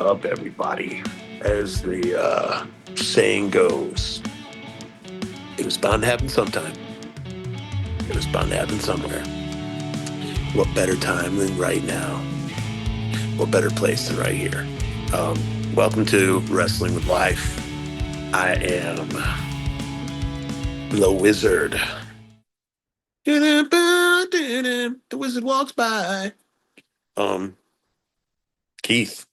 up, everybody? As the saying goes, it was bound to happen sometime. It was bound to happen somewhere. What better time than right now? What better place than right here? Welcome to Wrestling with Life. I am the Wizard. The Wizard walks by. Um, Keith,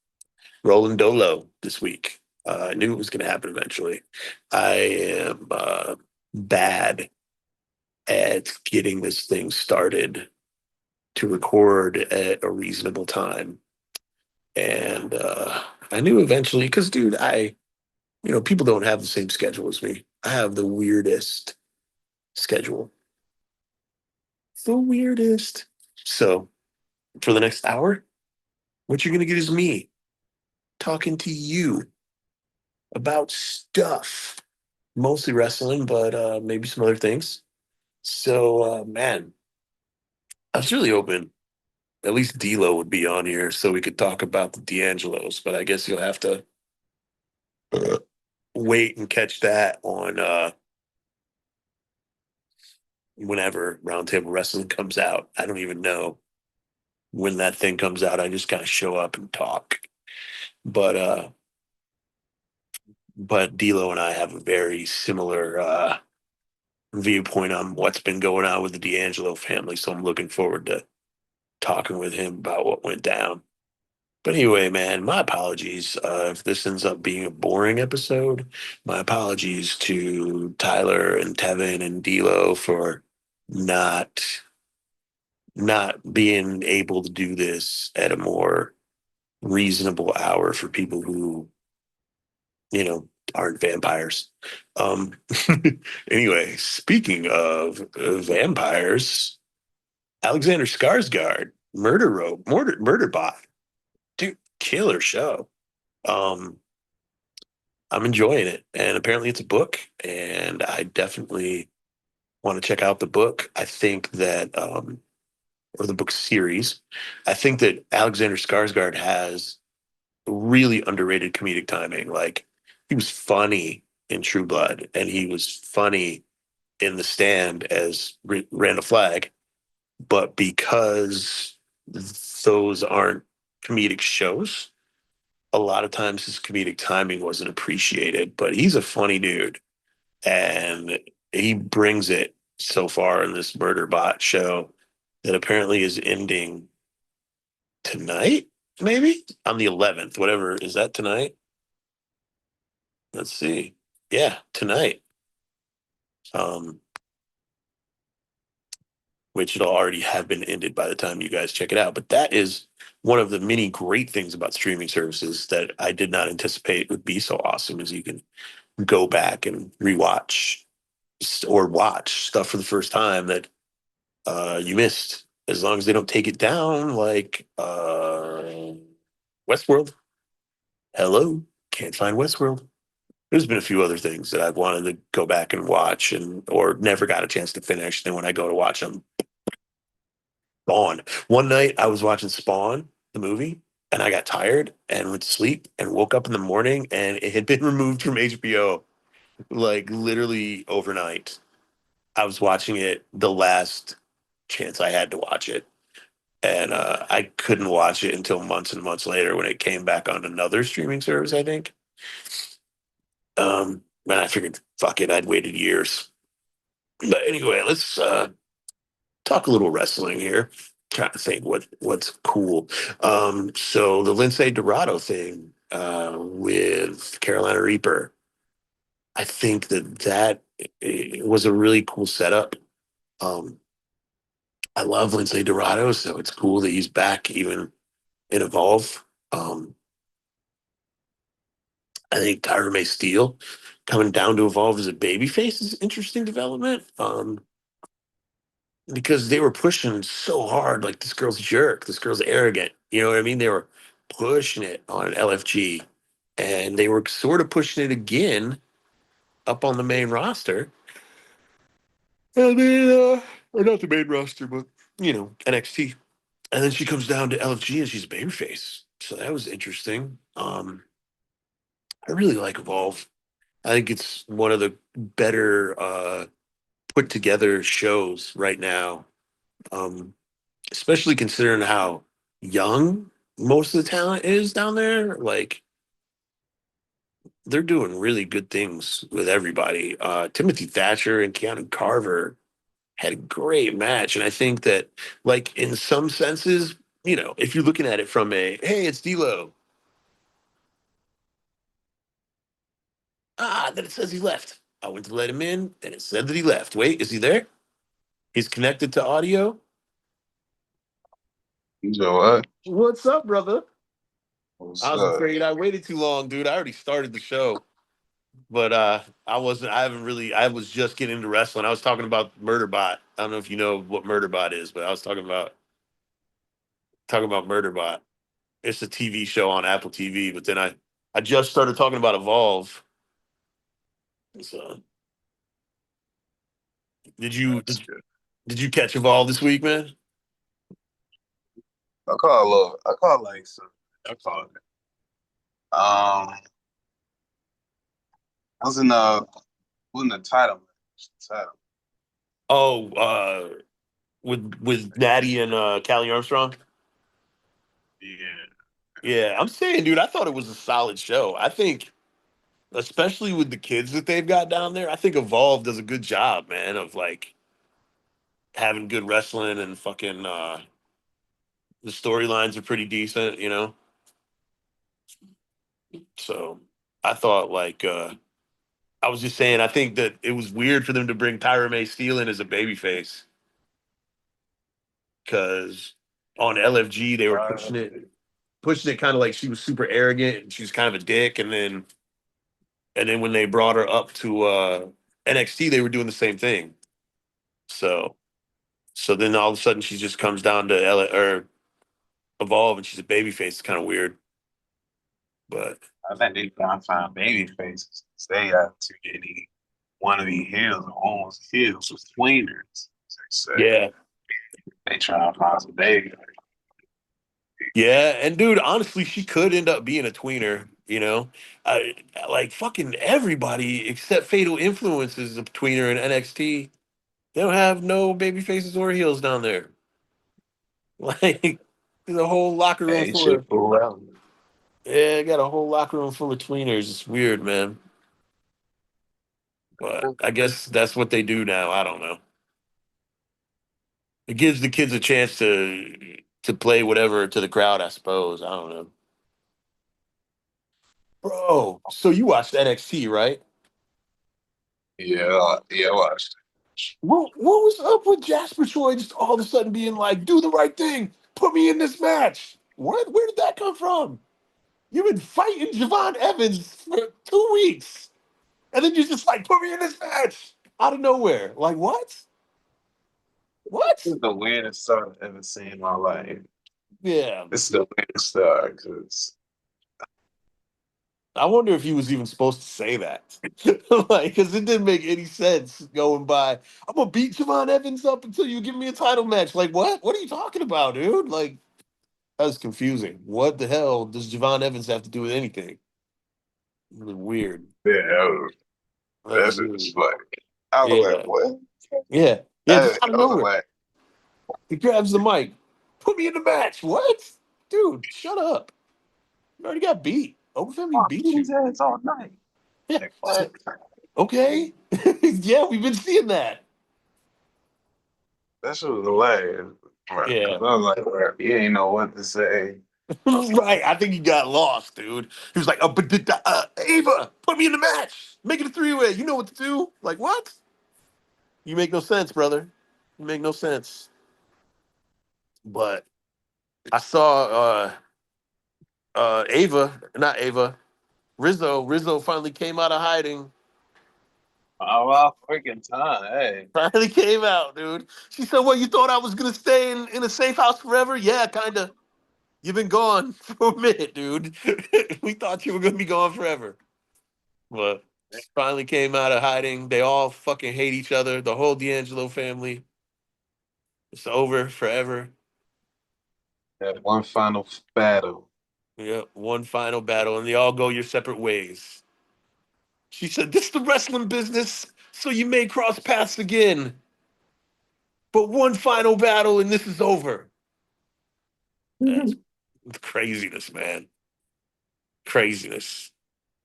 rolling dolo this week. I knew it was going to happen eventually. I am bad at getting this thing started to record at a reasonable time. And I knew eventually, because, dude, people don't have the same schedule as me. I have the weirdest schedule. The weirdest. So for the next hour, what you're going to get is me talking to you about stuff, mostly wrestling, but maybe some other things. So, man, I was really hoping at least D'Lo would be on here so we could talk about the D'Angelos, but I guess you'll have to uh, wait and catch that on whenever Roundtable Wrestling comes out. I don't even know when that thing comes out. I just kind of show up and talk. But D'Lo and I have a very similar viewpoint on what's been going on with the D'Angelo family, so I'm looking forward to talking with him about what went down. But anyway, man, my apologies if this ends up being a boring episode. My apologies to Tyler and Tevin and D'Lo for not not being able to do this at a more reasonable hour for people who, aren't vampires. Um, anyway, speaking of vampires, Alexander Skarsgård, Murder Bot, dude, killer show. Um, I'm enjoying it, and apparently it's a book, and I definitely want to check out the book. I think that, or the book series, I think that Alexander Skarsgård has really underrated comedic timing. Like he was funny in True Blood, and he was funny in The Stand as Randall Flagg, but because those aren't comedic shows, a lot of times his comedic timing wasn't appreciated. But he's a funny dude, and he brings it so far in this Murder Bot show that apparently is ending tonight, maybe on the 11th. Whatever, is that tonight? Let's see. Yeah, tonight. Um, which it'll already have been ended by the time you guys check it out. But that is one of the many great things about streaming services that I did not anticipate would be so awesome is you can go back and rewatch or watch stuff for the first time that you missed, as long as they don't take it down like Westworld. Hello, can't find Westworld. There's been a few other things that I've wanted to go back and watch and or never got a chance to finish. Then when I go to watch them, gone. One night I was watching Spawn, the movie, and I got tired and went to sleep and woke up in the morning and it had been removed from HBO like literally overnight. I was watching it the last chance I had to watch it. And I couldn't watch it until months and months later when it came back on another streaming service, I think. And I figured, fuck it, I'd waited years. But anyway, let's talk a little wrestling here. Trying to think what's cool. So the Lindsay Dorado thing with Carolina Reaper, I think that was a really cool setup. Um, I love Lindsay Dorado, so it's cool that he's back even in Evolve. I think Tyra May Steele coming down to Evolve as a babyface is an interesting development. Because they were pushing so hard, like this girl's a jerk, this girl's arrogant. You know what I mean? They were pushing it on LFG, and they were sort of pushing it again up on the main roster. And then, or not the main roster, but NXT. And then she comes down to LFG and she's a babyface. So that was interesting. I really like Evolve. I think it's one of the better put together shows right now. Um, Especially considering how young most of the talent is down there. Like they're doing really good things with everybody. Timothy Thatcher and Keanu Carver had a great match, and I think that, like in some senses, if you're looking at it from a hey, it's D'Lo. Then it says he left. I went to let him in, and it said that he left. Wait, is he there? He's connected to audio. You know what? What's up, brother? I What's was up? afraid I waited too long, dude. I already started the show. But I haven't really I was just getting into wrestling. I was talking about Murderbot. I don't know if you know what Murderbot is, but I was talking about Murderbot. It's a TV show on Apple TV, but then I just started talking about Evolve. So did you That's did, good. did you catch Evolve this week, man? I call it like some. I call it. I was in wasn't the title match. Title. Oh, with Natty and Callie Armstrong. Yeah. Yeah, I'm saying, dude, I thought it was a solid show. I think, especially with the kids that they've got down there, I think Evolve does a good job, man, of like having good wrestling and fucking the storylines are pretty decent. So I thought like I was just saying I think that it was weird for them to bring Tyra May Steele in as a babyface because on LFG they were pushing it kind of like she was super arrogant and she was kind of a dick, and then when they brought her up to NXT they were doing the same thing. So so then all of a sudden she just comes down to or Evolve and she's a babyface. It's kind of weird, but I think they trying to find baby faces. They have too many wannabe heels, almost heels with tweeners. As they say yeah. they trying to find some baby. Yeah, and dude, honestly, she could end up being a tweener. I, like fucking everybody except Fatal Influence is a tweener in NXT. They don't have no baby faces or heels down there. Like, there's a whole locker room Hey, full shit, of fool out. yeah, got a whole locker room full of tweeners. It's weird, man. But I guess that's what they do now. I don't know. It gives the kids a chance to play whatever to the crowd. I suppose. I don't know, bro. So you watched NXT, right? Yeah, yeah, I watched What was up with Jasper Troy just all of a sudden being like, do the right thing, put me in this match? What? Where did that come from? You've been fighting Javon Evans for 2 weeks, and then you're just like, put me in this match out of nowhere. Like what? This What? is the weirdest start I've ever seen in my life. Yeah. This is the weirdest start because I wonder if he was even supposed to say that. Like, because it didn't make any sense going by. I'm gonna beat Javon Evans up until you give me a title match. Like, what? What are you talking about, dude? Like, that's confusing. What the hell does Javon Evans have to do with anything? It was weird. yeah, That was that's weird. just like I was like, Yeah. what? Yeah. Yeah, I, just out of I was nowhere. like, He grabs the mic. Put me in the match. What? Dude, shut up. You already got beat. Open Family oh, beat beat his you. ass all night. Yeah. Like what? Okay. Yeah, we've been seeing that. That shit was hilarious. Because Yeah. I was like, well, you ain't know what to say. Right. I think he got lost, dude. He was like, Ava, put me in the match. Make it a three-way. You know what to do. Like, what? You make no sense, brother. You make no sense. But I saw Ava, not Ava, Rizzo. Rizzo finally came out of hiding. Oh, well, freaking time. Hey, Finally came out, dude. She said, well, you thought I was gonna stay in a safe house forever? Yeah, kinda. You've been gone for a minute, dude. We thought you were gonna be gone forever. But she finally came out of hiding. They all fucking hate each other. The whole D'Angelo family. It's over forever. that one final battle. Yeah, one final battle, and they all go your separate ways. She said, "This is the wrestling business, so you may cross paths again, but one final battle, and this is over." That's craziness, man. Craziness.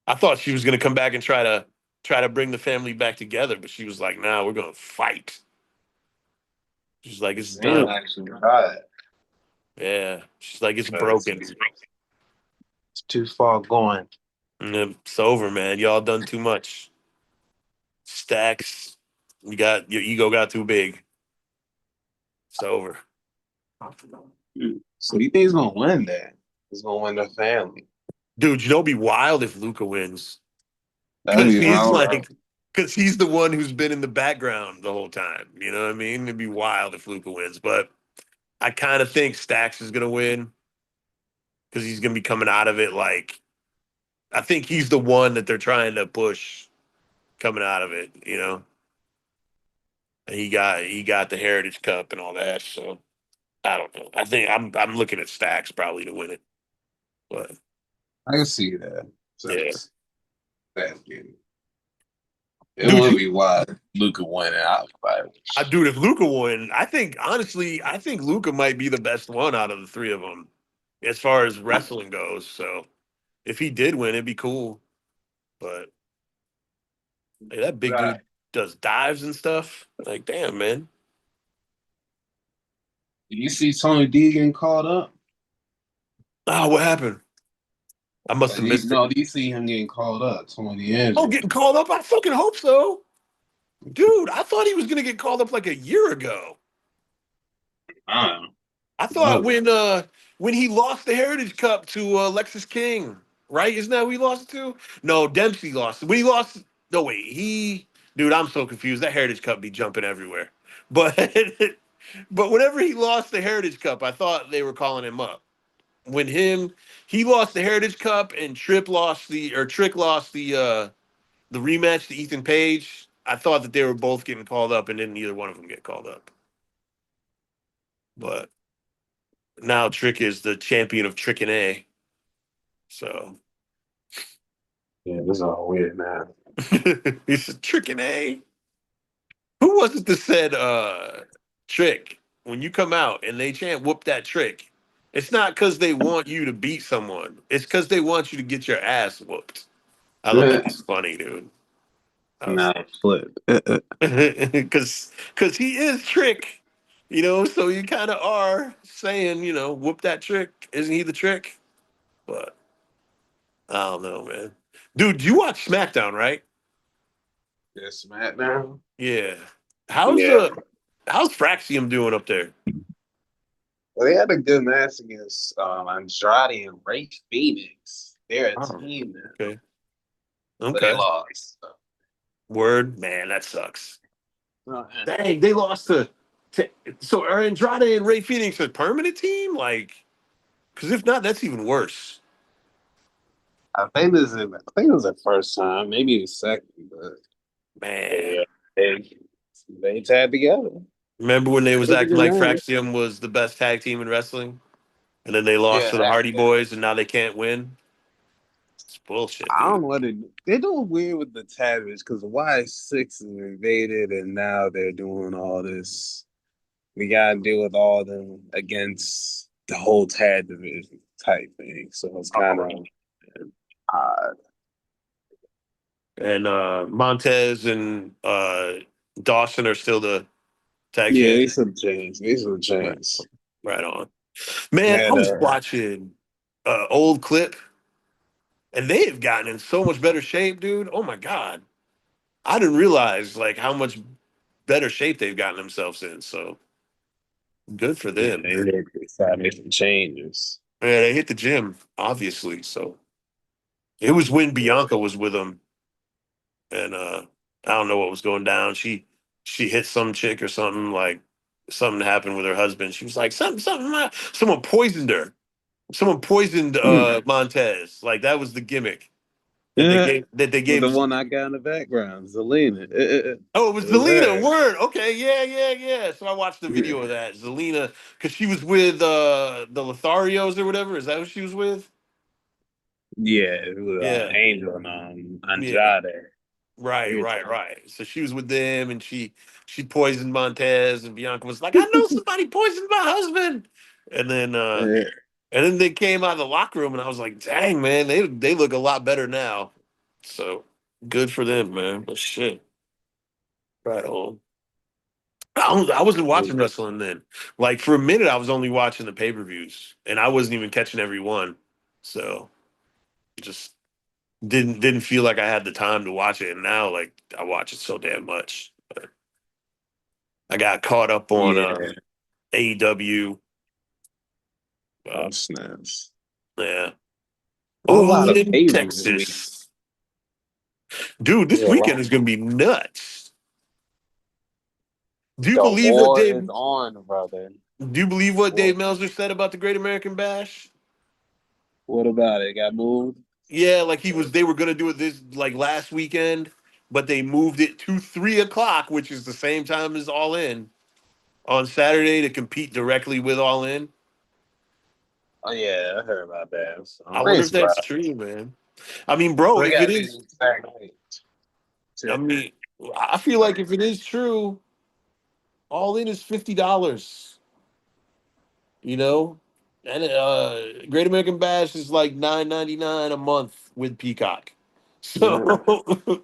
I thought she was gonna come back and try to bring the family back together, but she was like, "Nah, we're gonna fight." She's like, "It's Sam done." actually tried. Yeah, she's like, "It's But it's broken. too far going. It's over, man. Y'all done too much." Stacks, you got your ego got too big. It's over. So you think he's gonna win that? He's gonna win the family. Dude, you know, it'd be wild if Luca wins. That'd Because be he's wild. like, because he's the one who's been in the background the whole time. You know what I mean? It'd be wild if Luca wins, but I kind of think Stacks is gonna win because he's gonna be coming out of it like I think he's the one that they're trying to push coming out of it. You know, and he got the Heritage Cup and all that. So I don't know. I think I'm looking at Stacks probably to win it, but I can see that. So yeah, that's good. It dude, would be wild. Luca winning out fight. dude, if Luca won, I think honestly, I think Luca might be the best one out of the three of them as far as wrestling goes. So if he did win, it'd be cool. But hey, that big Right. dude does dives and stuff. Like, damn, man. Did you see Tony D getting called up? Oh, what happened? I must have missed it. No, do you see him getting called up? Tony Oh, D'Angelo. getting called up? I fucking hope so. Dude, I thought he was gonna get called up like a year ago. I don't I thought know. when he lost the Heritage Cup to Lexus King, right? Isn't that who he lost it to? No, Dempsey lost it. When he lost, no wait, dude, I'm so confused. That Heritage Cup be jumping everywhere. But but whenever he lost the Heritage Cup, I thought they were calling him up. When he lost the Heritage Cup and Trick lost the rematch to Ethan Page. I thought that they were both getting called up, and then neither one of them get called up. But now Trick is the champion of Trick and A. So Yeah, this is all weird, man. it's a Trick and A. Who was it that said Trick? When you come out and they chant "whoop that trick," it's not because they want you to beat someone. It's because they want you to get your ass whooped. I thought that was funny, dude. I was Nah, flip. because he is Trick, you know. So you kind of are saying, you know, whoop that trick. Isn't he the trick? But I don't know, man. Dude, you watch SmackDown, right? Yeah, SmackDown. Yeah. How's Yeah. uh how's Fraxium doing up there? Well, they had a good match against Andrade and Ray Phoenix. They're a Oh, team now, okay. but they Okay. lost. Word, man, that sucks. Uh, Dang, they lost to so are Andrade and Ray Phoenix a permanent team? Like, because if not, that's even worse. I think it was the first time, maybe the second, but Man. yeah, they they tied together. Remember when they It was was a acting good like match. Fraxium was the best tag team in wrestling? And then they lost to the Yeah, Hardy Boys and now they can't win? It's bullshit, I dude. don't know what they're doing weird with the Tavish because Y6 is invaded and now they're doing all this. We gotta deal with all of them against the whole tag division type thing. So it's kind of odd. And Montez and Dawson are still the tag Yeah, champs. these some change. These some Right, change. right on. Man, I And was watching old clip and they have gotten in so much better shape, dude. Oh my God. I didn't realize like how much better shape they've gotten themselves in. So good for yeah, them. they start making changes. Yeah, they hit the gym, obviously. So it was when Bianca was with them, and I don't know what was going down. She hit some chick or something like something happened with her husband. She was like something. Someone poisoned her. Someone poisoned Hmm. Montez. Like that was the gimmick that they Yeah, gave that they with gave. the one I got in the background, Zelina. Oh, it was It was Zelina. her. Word. Okay. Yeah. Yeah. Yeah. So I watched the video of that. Zelina, because she was with the Lotharios or whatever. Is that who she was with? Yeah, it was Yeah, Angel and yeah. Andrade. Right, We right, right. So she was with them, and she poisoned Montez, and Bianca was like, "I know somebody poisoned my husband," and then yeah, they came out of the locker room, and I was like, "Dang, man, they look a lot better now." So good for them, man. But shit, right on. I wasn't watching wrestling then. Like for a minute, I was only watching the pay-per-views, and I wasn't even catching every one. So just didn't feel like I had the time to watch it. And now, like I watch it so damn much. But I got caught up on yeah. AEW. Uh, Oh snaps! yeah, There's a lot of Austin, favors this week. Texas, dude. This Yeah, a weekend lot. is gonna be nuts. Do you The believe what war is Dave? on, brother. Do you believe what War. Dave Meltzer said about the Great American Bash? What about it? Got moved? Yeah, like they were gonna do it this like last weekend, but they moved it to 3 o'clock, which is the same time as All In on Saturday to compete directly with All In. Oh yeah, I heard about that. So, I I wonder ain't if that's surprised. true, man. I mean, bro, But it if it gotta be the is, exact night. I Shit. mean, I feel like if it is true, All In is $50. You know, and Great American Bash is like $9.99 a month with Peacock. So, Yeah.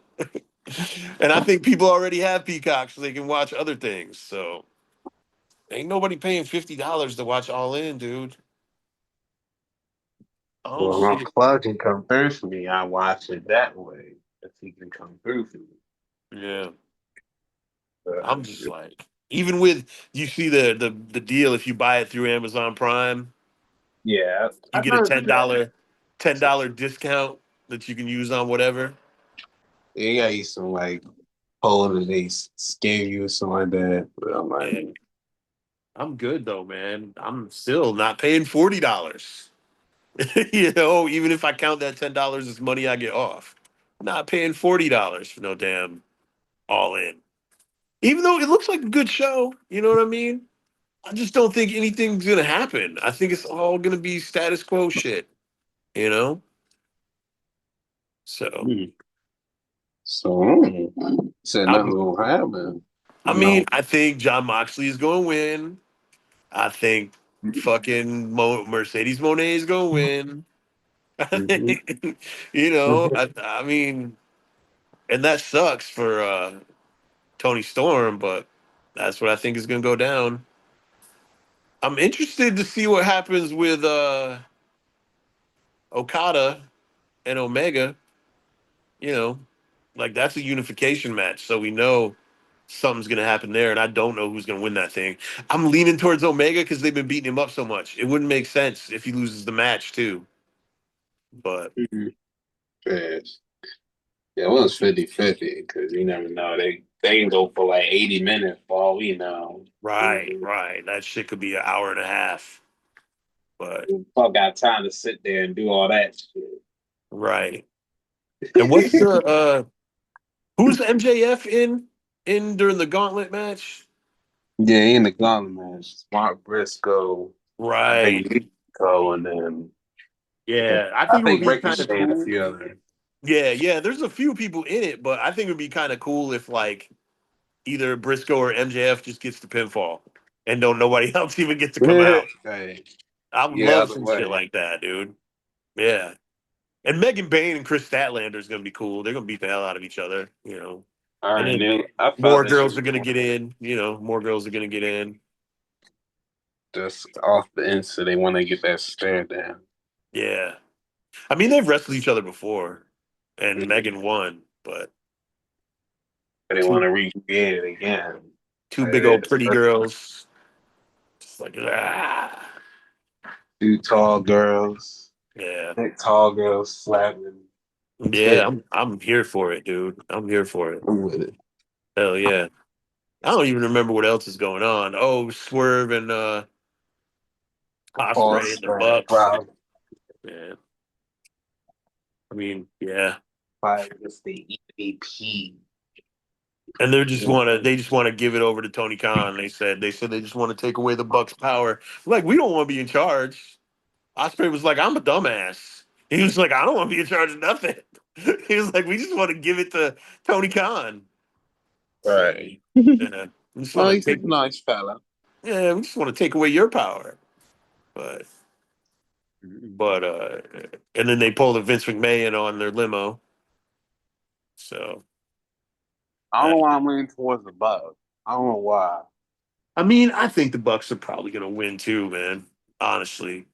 and I think people already have Peacock, so they can watch other things. So, ain't nobody paying $50 to watch All In, dude. Oh Well, my shit. plug can come through for me. I watch it that way. If he can come through for me. Yeah, I'm But, just like, even with you see the deal if you buy it through Amazon Prime, yeah, you I get a noticed that. $10 discount that you can use on whatever. Yeah, you got some like holiday scare you or something like that. But I'm like, And I'm good though, man. I'm still not paying $40. Even if I count that $10 as money I get off, I'm not paying $40 for no damn All In. Even though it looks like a good show, you know what I mean? I just don't think anything's gonna happen. I think it's all gonna be status quo shit, you know? So hmm. So said nothing's I'm gonna happen. I No. mean, I think John Moxley is gonna win. I think fucking Mercedes Monet is gonna win. Mm-hmm. I mean, and that sucks for Tony Storm, but that's what I think is going to go down. I'm interested to see what happens with Okada and Omega. You know, like that's a unification match, so we know something's going to happen there, and I don't know who's going to win that thing. I'm leaning towards Omega because they've been beating him up so much. It wouldn't make sense if he loses the match too. But Mm-hmm. Fast. Yeah, it was 50-50 because you never know. They can go for like 80 minutes for all we know. right, right, that shit could be an hour and a half. But Fuck got time to sit there and do all that right. And what's shit. the who's MJF in during the gauntlet match? Yeah, in the gauntlet match, Mark Briscoe, I Right. think Nico, and then Yeah, I I think it would think be kind of Ricochet and a cool. few other. Yeah, yeah. There's a few people in it, but I think it would be kind of cool if like either Briscoe or MJF just gets the pinfall and don't nobody else even get to come out. Hey, I would yeah, love other some shit way. like that, dude. Yeah. And Megan Bain and Chris Statlander is gonna be cool. They're gonna beat the hell out of each other, I And already then knew. I felt more this shit girls are was gonna going get in. More girls are gonna get in. just off the instant. They want to get that stare down. Yeah. I mean, they've wrestled each other before, and Mhm. Megan won, but They want two to recreate it again. two big old It's pretty girls. It's like two tall girls, yeah, tall girls slapping. yeah. I'm here for it, dude. I'm here for it. I'm with it. Hell yeah. I don't even remember what else is going on. Oh, Swerve and All Osprey and the spread, Bucks. bro. Yeah, I mean, yeah. Fight against the EVP. And they just want to give it over to Tony Khan. They said they just want to take away the Bucks' power. Like we don't want to be in charge. Osprey was like, I'm a dumbass. He was like, I don't want to be in charge of nothing. He was like, we just want to give it to Tony Khan. So, Right. yeah, we just Well, want he's to a take. nice fella. Yeah, we just want to take away your power. But but and then they pulled a Vince McMahon on their limo. So I don't uh, know why I'm leaning towards the Bucks. I don't know why. I mean, I think the Bucks are probably gonna win too, man. Honestly.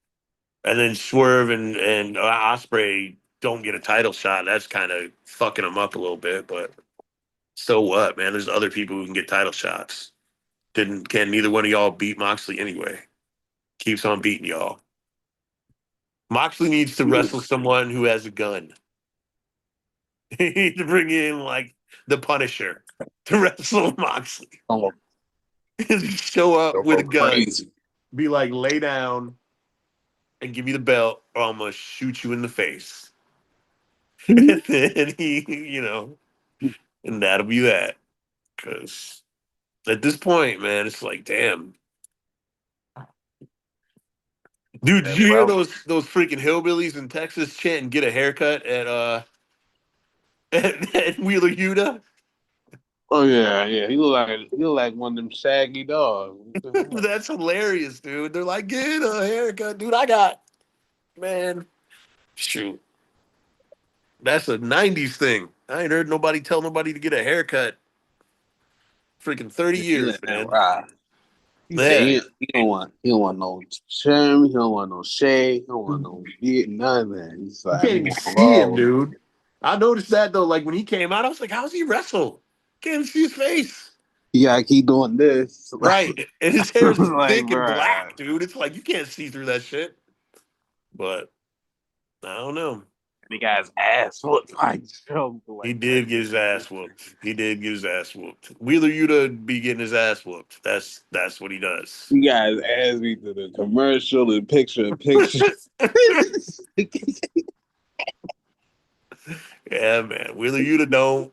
And then Swerve and Osprey don't get a title shot. That's kind of fucking them up a little bit. But so what, man? There's other people who can get title shots. Didn't can neither one of y'all beat Moxley anyway? Keeps on beating y'all. Moxley needs to wrestle someone who has a gun. He needs to bring in like the Punisher to wrestle Moxley. I'm Show up gonna with a go gun, crazy. be like, lay down and give me the belt, or I'm gonna shoot you in the face. And then and that'll be that. Because at this point, man, it's like, damn, dude, did Yeah, you hear well, those freaking hillbillies in Texas chanting "Get a haircut" at at Wheeler Yuta? oh yeah, yeah. He look like one of them shaggy dogs. What the hell? That's hilarious, dude. They're like, "Get a haircut, dude." I got man, shoot, that's a '90s thing. I ain't heard nobody tell nobody to get a haircut. Freaking 30 He years, let that man. ride. He said Yeah, he don't want no trim, he don't want no shade, he don't want no beard, none of that. He's you like, can't he even want see him, raw. dude. I noticed that though. Like when he came out, I was like, "How's he wrestle? Can't even see his face." You gotta keep doing this. Right, and his hair is Like, thick and bruh. black, dude. It's like you can't see through that shit. But I don't know. The guy's ass looked like Joe. He Like, did get his ass whooped. He did get his ass whooped. Wheeler Yuta be getting his ass whooped. That's what he does. you guys asked me to the commercial and picture in picture. Yeah, man. Wheeler Yuta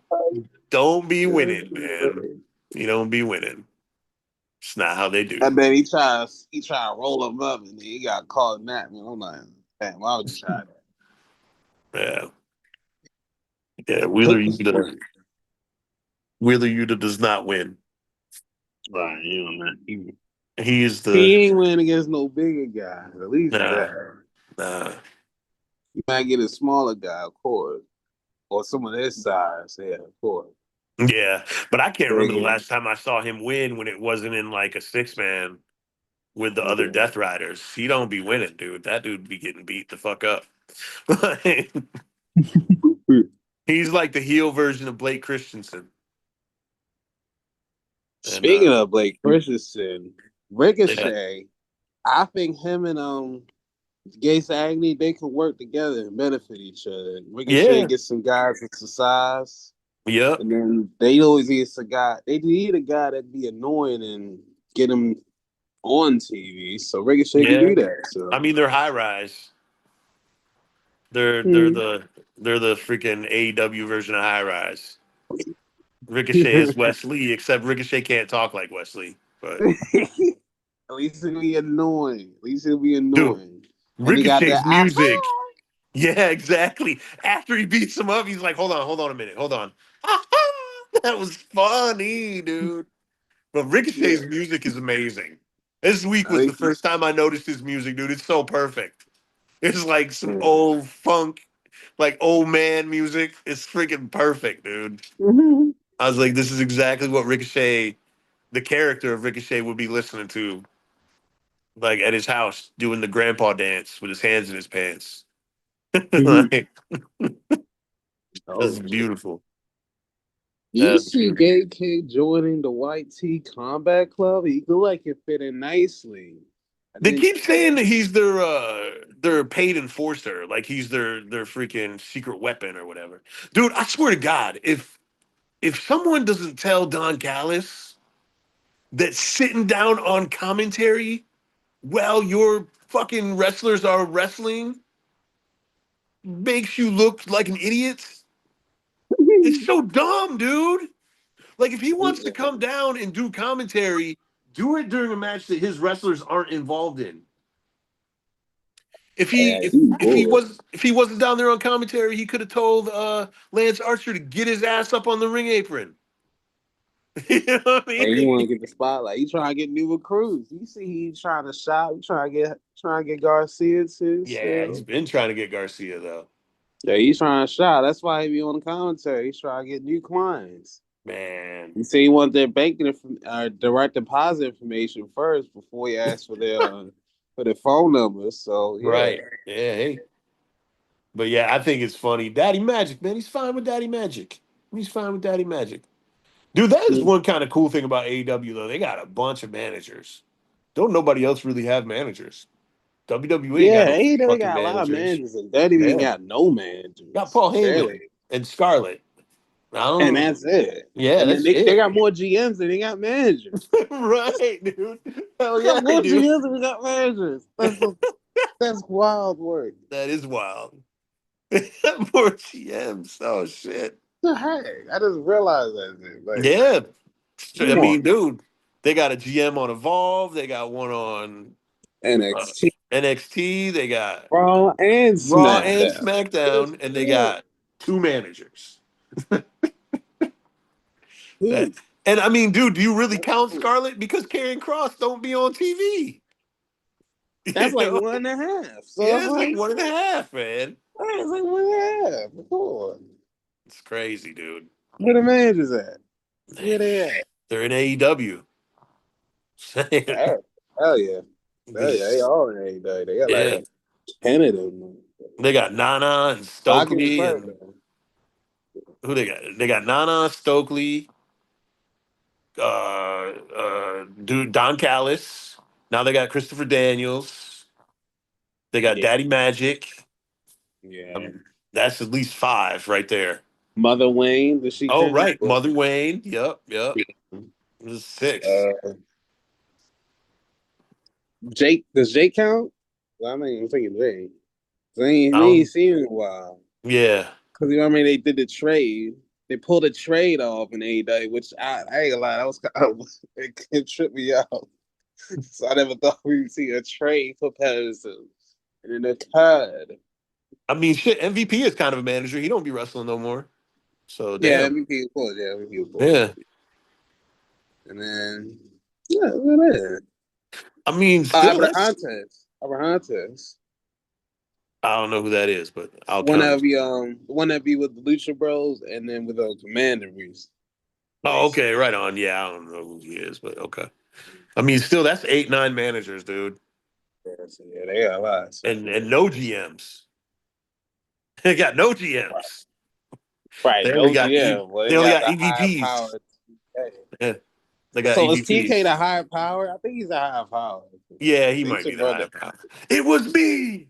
don't be winning, man. He don't be winning. It's not how they do. And then he tried to roll him up and then he got caught in that. Man, I'm like, damn, why would you try Yeah, yeah. that? Wheeler Yuta does not win. Right, you know, man. He is He the ain't winning against no bigger guy. At least nah, that. nah. You might get a smaller guy, of course, or someone his size. Yeah, of course. Yeah, but I can't remember the Bigger. last time I saw him win when it wasn't in like a six man with the other Death Riders. He don't be winning, dude. That dude be getting beat the fuck up. He's like the heel version of Blake Christensen. And Speaking of Blake Christensen, yeah, Ricochet, I think him and Gates Agnew, they can work together and benefit each other. Ricochet yeah, gets some guys with some size, yep, and then they always need a guy. They need a guy that'd be annoying and get him on TV. So Ricochet can yeah. do that. So I mean, they're high rise. They're they're Hmm. the they're the freaking AEW version of high rise. Ricochet is Wesley, except Ricochet can't talk like Wesley. But at least it'll be annoying. At least it'll be dude, annoying. And he got Ricochet's that music. Yeah, exactly. After he beats him up, he's like, hold on a minute, hold on. That was funny, dude. But yeah. Ricochet's music is amazing. This week At was the least, first time I noticed his music, dude. It's so perfect. It's like some yeah. old funk, like old man music. It's freaking perfect, dude. Mhm. I was like, this is exactly what Ricochet, the character of Ricochet, would be listening to, like at his house, doing the grandpa dance with his hands in his pants. Like, that's Oh, beautiful. do you That's see beautiful. Gay Kid joining the White Tee Combat Club? He look like it fit in nicely. I They think. keep saying that he's their paid enforcer, like he's their freaking secret weapon or whatever. Dude, I swear to God, if someone doesn't tell Don Callis that sitting down on commentary while your fucking wrestlers are wrestling makes you look like an idiot, it's so dumb, dude. Like if he wants to come down and do commentary, do it during a match that his wrestlers aren't involved in. If he Yeah, if he if he bored. was if he wasn't down there on commentary, he could have told Lance Archer to get his ass up on the ring apron. You know what I And you mean? want to get the spotlight. You trying to get new recruits. You see, he trying to shop. You trying to get Garcia too. Yeah, he's Still, been trying to get Garcia though. yeah, he's trying to shop. That's why he be on the commentary. He's trying to get new clients. Man. You see, he want their banking direct deposit information first before he asks for their phone numbers. So yeah, Right. Yeah, hey. But yeah, I think it's funny. Daddy Magic, man, he's fine with Daddy Magic. He's fine with Daddy Magic. Dude, that is one kind of cool thing about AEW though. They got a bunch of managers. Don't nobody else really have managers. WWE ain't got yeah. no They fucking got a lot of managers. managers, and WWE ain't Yeah. got no Got managers. Paul Heyman Barely. and Scarlett. I And don't. that's it. Yeah, And then that's they it. got more GMs than they got managers. Right, dude. Hell We yeah, got they more do. GMs than we got managers. That's wild work. That is wild. More GMs. Oh shit. The heck? I just realized that. Dude. Like, Yeah. I come mean, on, dude, they got a GM on Evolve. They got one on uh, NXT, NXT. They got Raw, and Raw and SmackDown. SmackDown, and they got two managers. That, Dude, and I mean, dude, do you really count Scarlett? Because Karrion Cross don't be on TV. that's You like know? 1.5. So Yeah, it's it's like like, 1.5, man. it's like 1.5. Come on. It's crazy, dude. Where the managers at? Where they at? They're in AEW. Hell, hell yeah. Hell yeah. They all in AEW. They got Yeah. like 10 of them. They got Nana and But I give them Stokely credit and though. who they got? They got Nana, Stokely, dude, Don Callis. Now they got Christopher Daniels. They got Yeah. Daddy Magic. Yeah. That's at least five right there. Mother Wayne, the She Oh, Couldn't. right. Mother Wayne. Yep, yep. This is six. Jake, does Jake count? Well, I mean, I'm thinking Jake. We ain't Um, seen him in a while. yeah. Because, you know what I mean? They did the trade. They pulled a trade off in AEW, which I ain't gonna lie, that was kind of, it tripped me out. So I never thought we would see a trade for Patterson. And then it occurred. I mean, shit, MVP is kind of a manager. He don't be wrestling no more. So, Yeah, damn. MVP of course. Yeah, MVP of course. Yeah. And then, yeah, look at that. I mean, still, that's. Abrahantes. I don't know who that is, but I'll One count that it. be one that be with the Lucha Bros, and then with the Commander Reese. Oh, okay, right on. Yeah, I don't know who he is, but okay. I mean, still, that's 8, 9 managers, dude, Yeah, so yeah, they got a lot. So, and no GMs. They got no GMs. right, They only no got GM. Well, they they only got got the high EVPs. power. Yeah, they got So is TK EVPs. the high power? I think he's the high power. Yeah, he They might be should the run high that. power. It was me.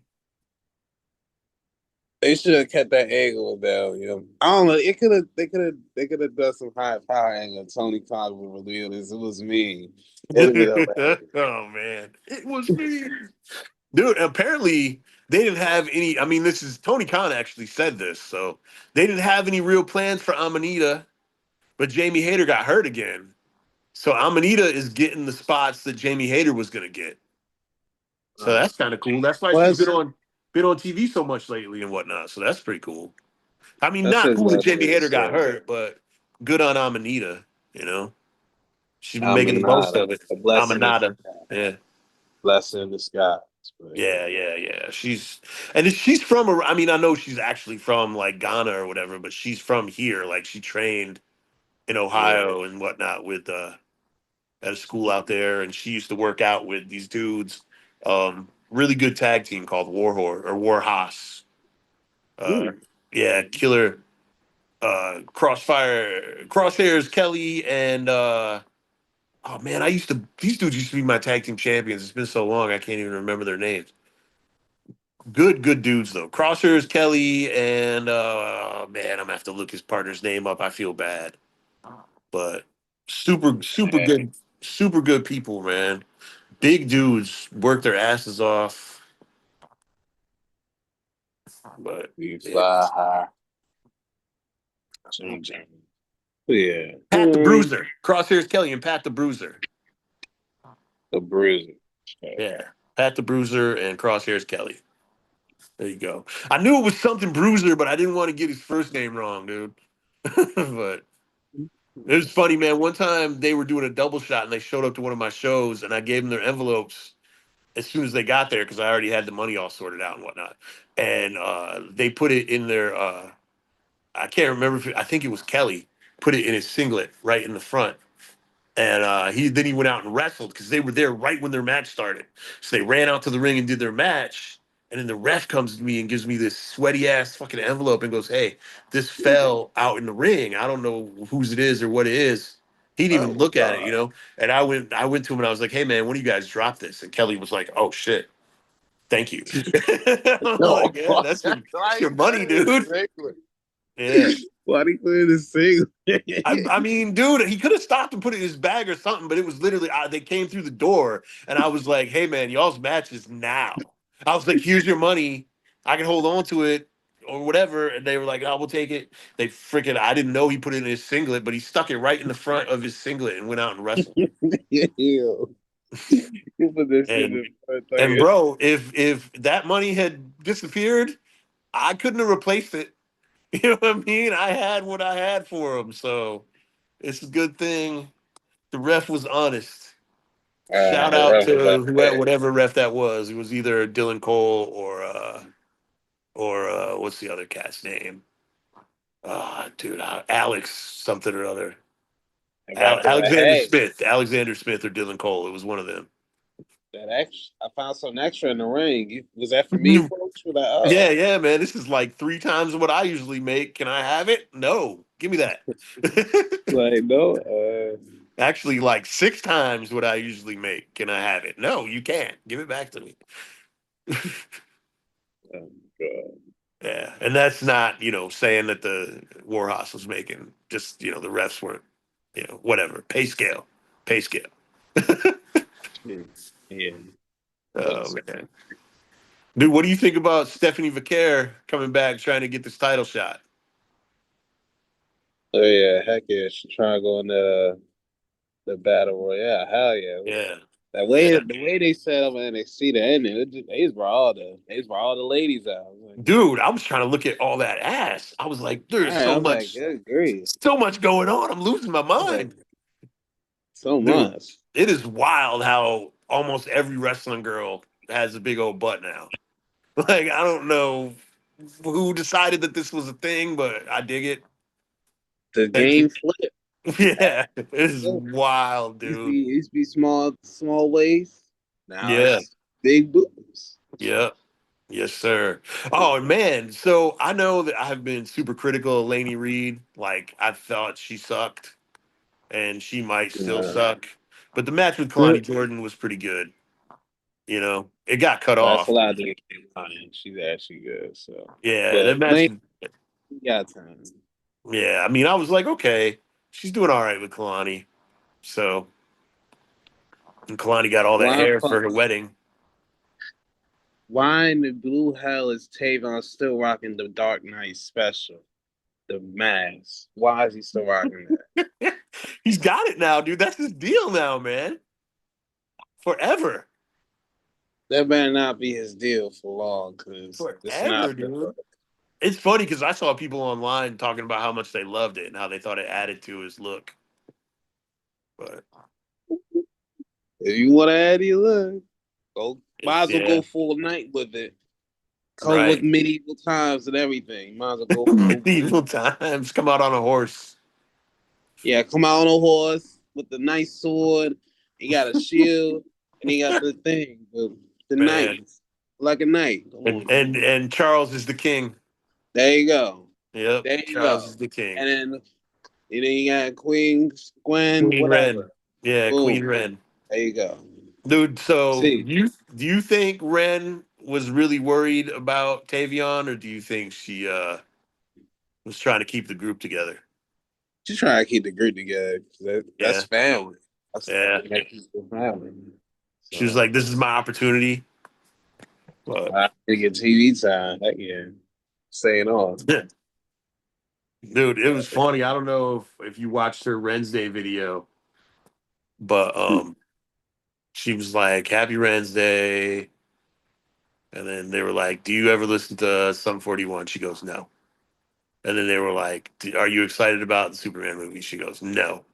They should have kept that angle down. You know, I don't know. It could have. They could have done some high power angle. Tony Khan would reveal this. It was me. It would have been hilarious. Oh man, it was me, dude. Apparently, they didn't have any. I mean, this is Tony Khan actually said this, so they didn't have any real plans for Amanita, but Jamie Hayter got hurt again, so Amanita is getting the spots that Jamie Hayter was gonna get. So that's kind of cool. That's why she's Plus, been on TV so much lately and whatnot. So that's pretty cool. I mean, that's not his cool that last Jamie name. Hayter got So hurt, but good on Amanita. You know, she's been making the most Aminata, of it. a blessing in Aminata. disguise. Yeah. Blessing in disguise. But Yeah, yeah, yeah. She's from. I mean, I know she's actually from like Ghana or whatever, but she's from here. Like she trained in yeah. Ohio and whatnot with at a school out there, and she used to work out with these dudes. Really good tag team called Warhor or Warhas. Uh, Hmm. yeah, Killer, Crossfire, Crosshairs, Kelly, and oh man, these dudes used to be my tag team champions. It's been so long I can't even remember their names. Good dudes though. Crosshairs, Kelly, and man, I'm gonna have to look his partner's name up. I feel bad, but Yeah. super good people, man. Big dudes work their asses off, but We yeah. fly high. Jing, jing. Yeah. Pat the Bruiser, Crosshairs, Kelly, and Pat the Bruiser. The bruiser. Okay. Yeah, Pat the Bruiser and Crosshairs Kelly. There you go. I knew it was something Bruiser, but I didn't want to get his first name wrong, dude. But it was funny, man. One time they were doing a double shot and they showed up to one of my shows and I gave them their envelopes as soon as they got there because I already had the money all sorted out and whatnot. And they put it in their, I can't remember if I think it was Kelly, put it in his singlet right in the front. And he went out and wrestled because they were there right when their match started. So they ran out to the ring and did their match. And then the ref comes to me and gives me this sweaty ass fucking envelope and goes, "Hey, this fell out in the ring. I don't know whose it is or what it is." He didn't even Oh look at it, you God. know. And I went to him and I was like, "Hey man, when do you guys drop this?" And Kelly was like, "Oh shit, thank you." I'm No, like, "Yeah, that's like your money, dude." exactly. Yeah. Why do you put in the single? I mean, dude, he could have stopped and put it in his bag or something, but it was literally they came through the door, and I was like, "Hey, man, y'all's match is now." I was like, "Here's your money. I can hold on to it or whatever." And they were like, "I will take it." They freaking, I didn't know he put it in his singlet, but he stuck it right in the front of his singlet and went out and wrestled. Ew. You put this shit And in front and of bro, if that money had disappeared, I couldn't have replaced it. You know what I mean? I had what I had for him, so it's a good thing the ref was honest. Shout the out rest was like, to whoever, hey, whatever ref that was. It was either Dylan Cole or what's the other cat's name? Dude, Alex something or other. I got be like, Alexander hey, Smith, Alexander Smith or Dylan Cole. It was one of them. that extra, I found something extra in the ring. Was that for me, folks? We're like, Yeah, oh, yeah, man. This is like three times what I usually make. Can I have it? No, give me that. like no, Actually, like six times what I usually make. Can I have it? No, you can't. Give it back to me. oh, God. Yeah, and that's not, saying that the Warhorse was making. Just, the refs weren't, whatever. Pay scale. Yeah, Oh that's, man, dude, what do you think about Stephanie Vaquer coming back trying to get this title shot? oh yeah, heck yeah, she trying to go in the battle royale. Hell yeah, Yeah, that yeah, way, the way they set up NXT the ending, they just brought all the ladies out. I was like, dude, I was trying to look at all that ass. I was like, all there's right, I was like, good grief. so much going on. I'm losing my I was like, mind, so dude. much. It is wild how almost every wrestling girl has a big old butt now. Like, I don't know who decided that this was a thing, but I dig it. The Thank you. game flip. Yeah, this is wild, dude. Used to be small waist. Now Yeah, it's big boobs. yeah, yes, sir. Oh man, so I know that I've been super critical of Lainey Reed. Like, I thought she sucked, and she might still Yeah. suck. But the match with Kalani Jordan was pretty good. It got cut That's a off. lot to get on. She's actually good. So, Yeah, but that match. Lane, we got time. Yeah, I mean, I was like, okay, she's doing all right with Kalani. So, and Kalani got all that Why, hair for her wedding. why in the blue hell is Tavon still rocking the Dark Knight special? The mask. Why is he still rocking that? He's got it now, dude. That's his deal now, man. Forever. That better not be his deal for long, because it's Forever, not. dude. It's funny because I saw people online talking about how much they loved it and how they thought it added to his look. But If you want to add your look, go. Might as well yeah, go full night with it. Come with right. medieval times and everything. Might as well go full. Medieval times. Come out on a horse. Yeah, come out on a horse with the nice sword. He got a shield and he got the thing, the knight, Man. like a knight. And Charles is the king. There you go. Yep. There you Charles go. is the king. And then you got Queen, Gwen, Queen whatever. Ren. Yeah, Queen Boom. Ren. There you go. Dude, so See, do you think Ren was really worried about Tavion, or do you think she was trying to keep the group together? just trying to keep the group together. That's Yeah, family. That's yeah. that family. She was So like, "This is my opportunity." But I think get TV time. Heck yeah. Staying on. dude, it was funny. I don't know if you watched her Wednesday video, but she was like, "Happy Wednesday." And then they were like, "Do you ever listen to Sum 41?" She goes, "No." And then they were like, "Are you excited about the Superman movie?" She goes, "No."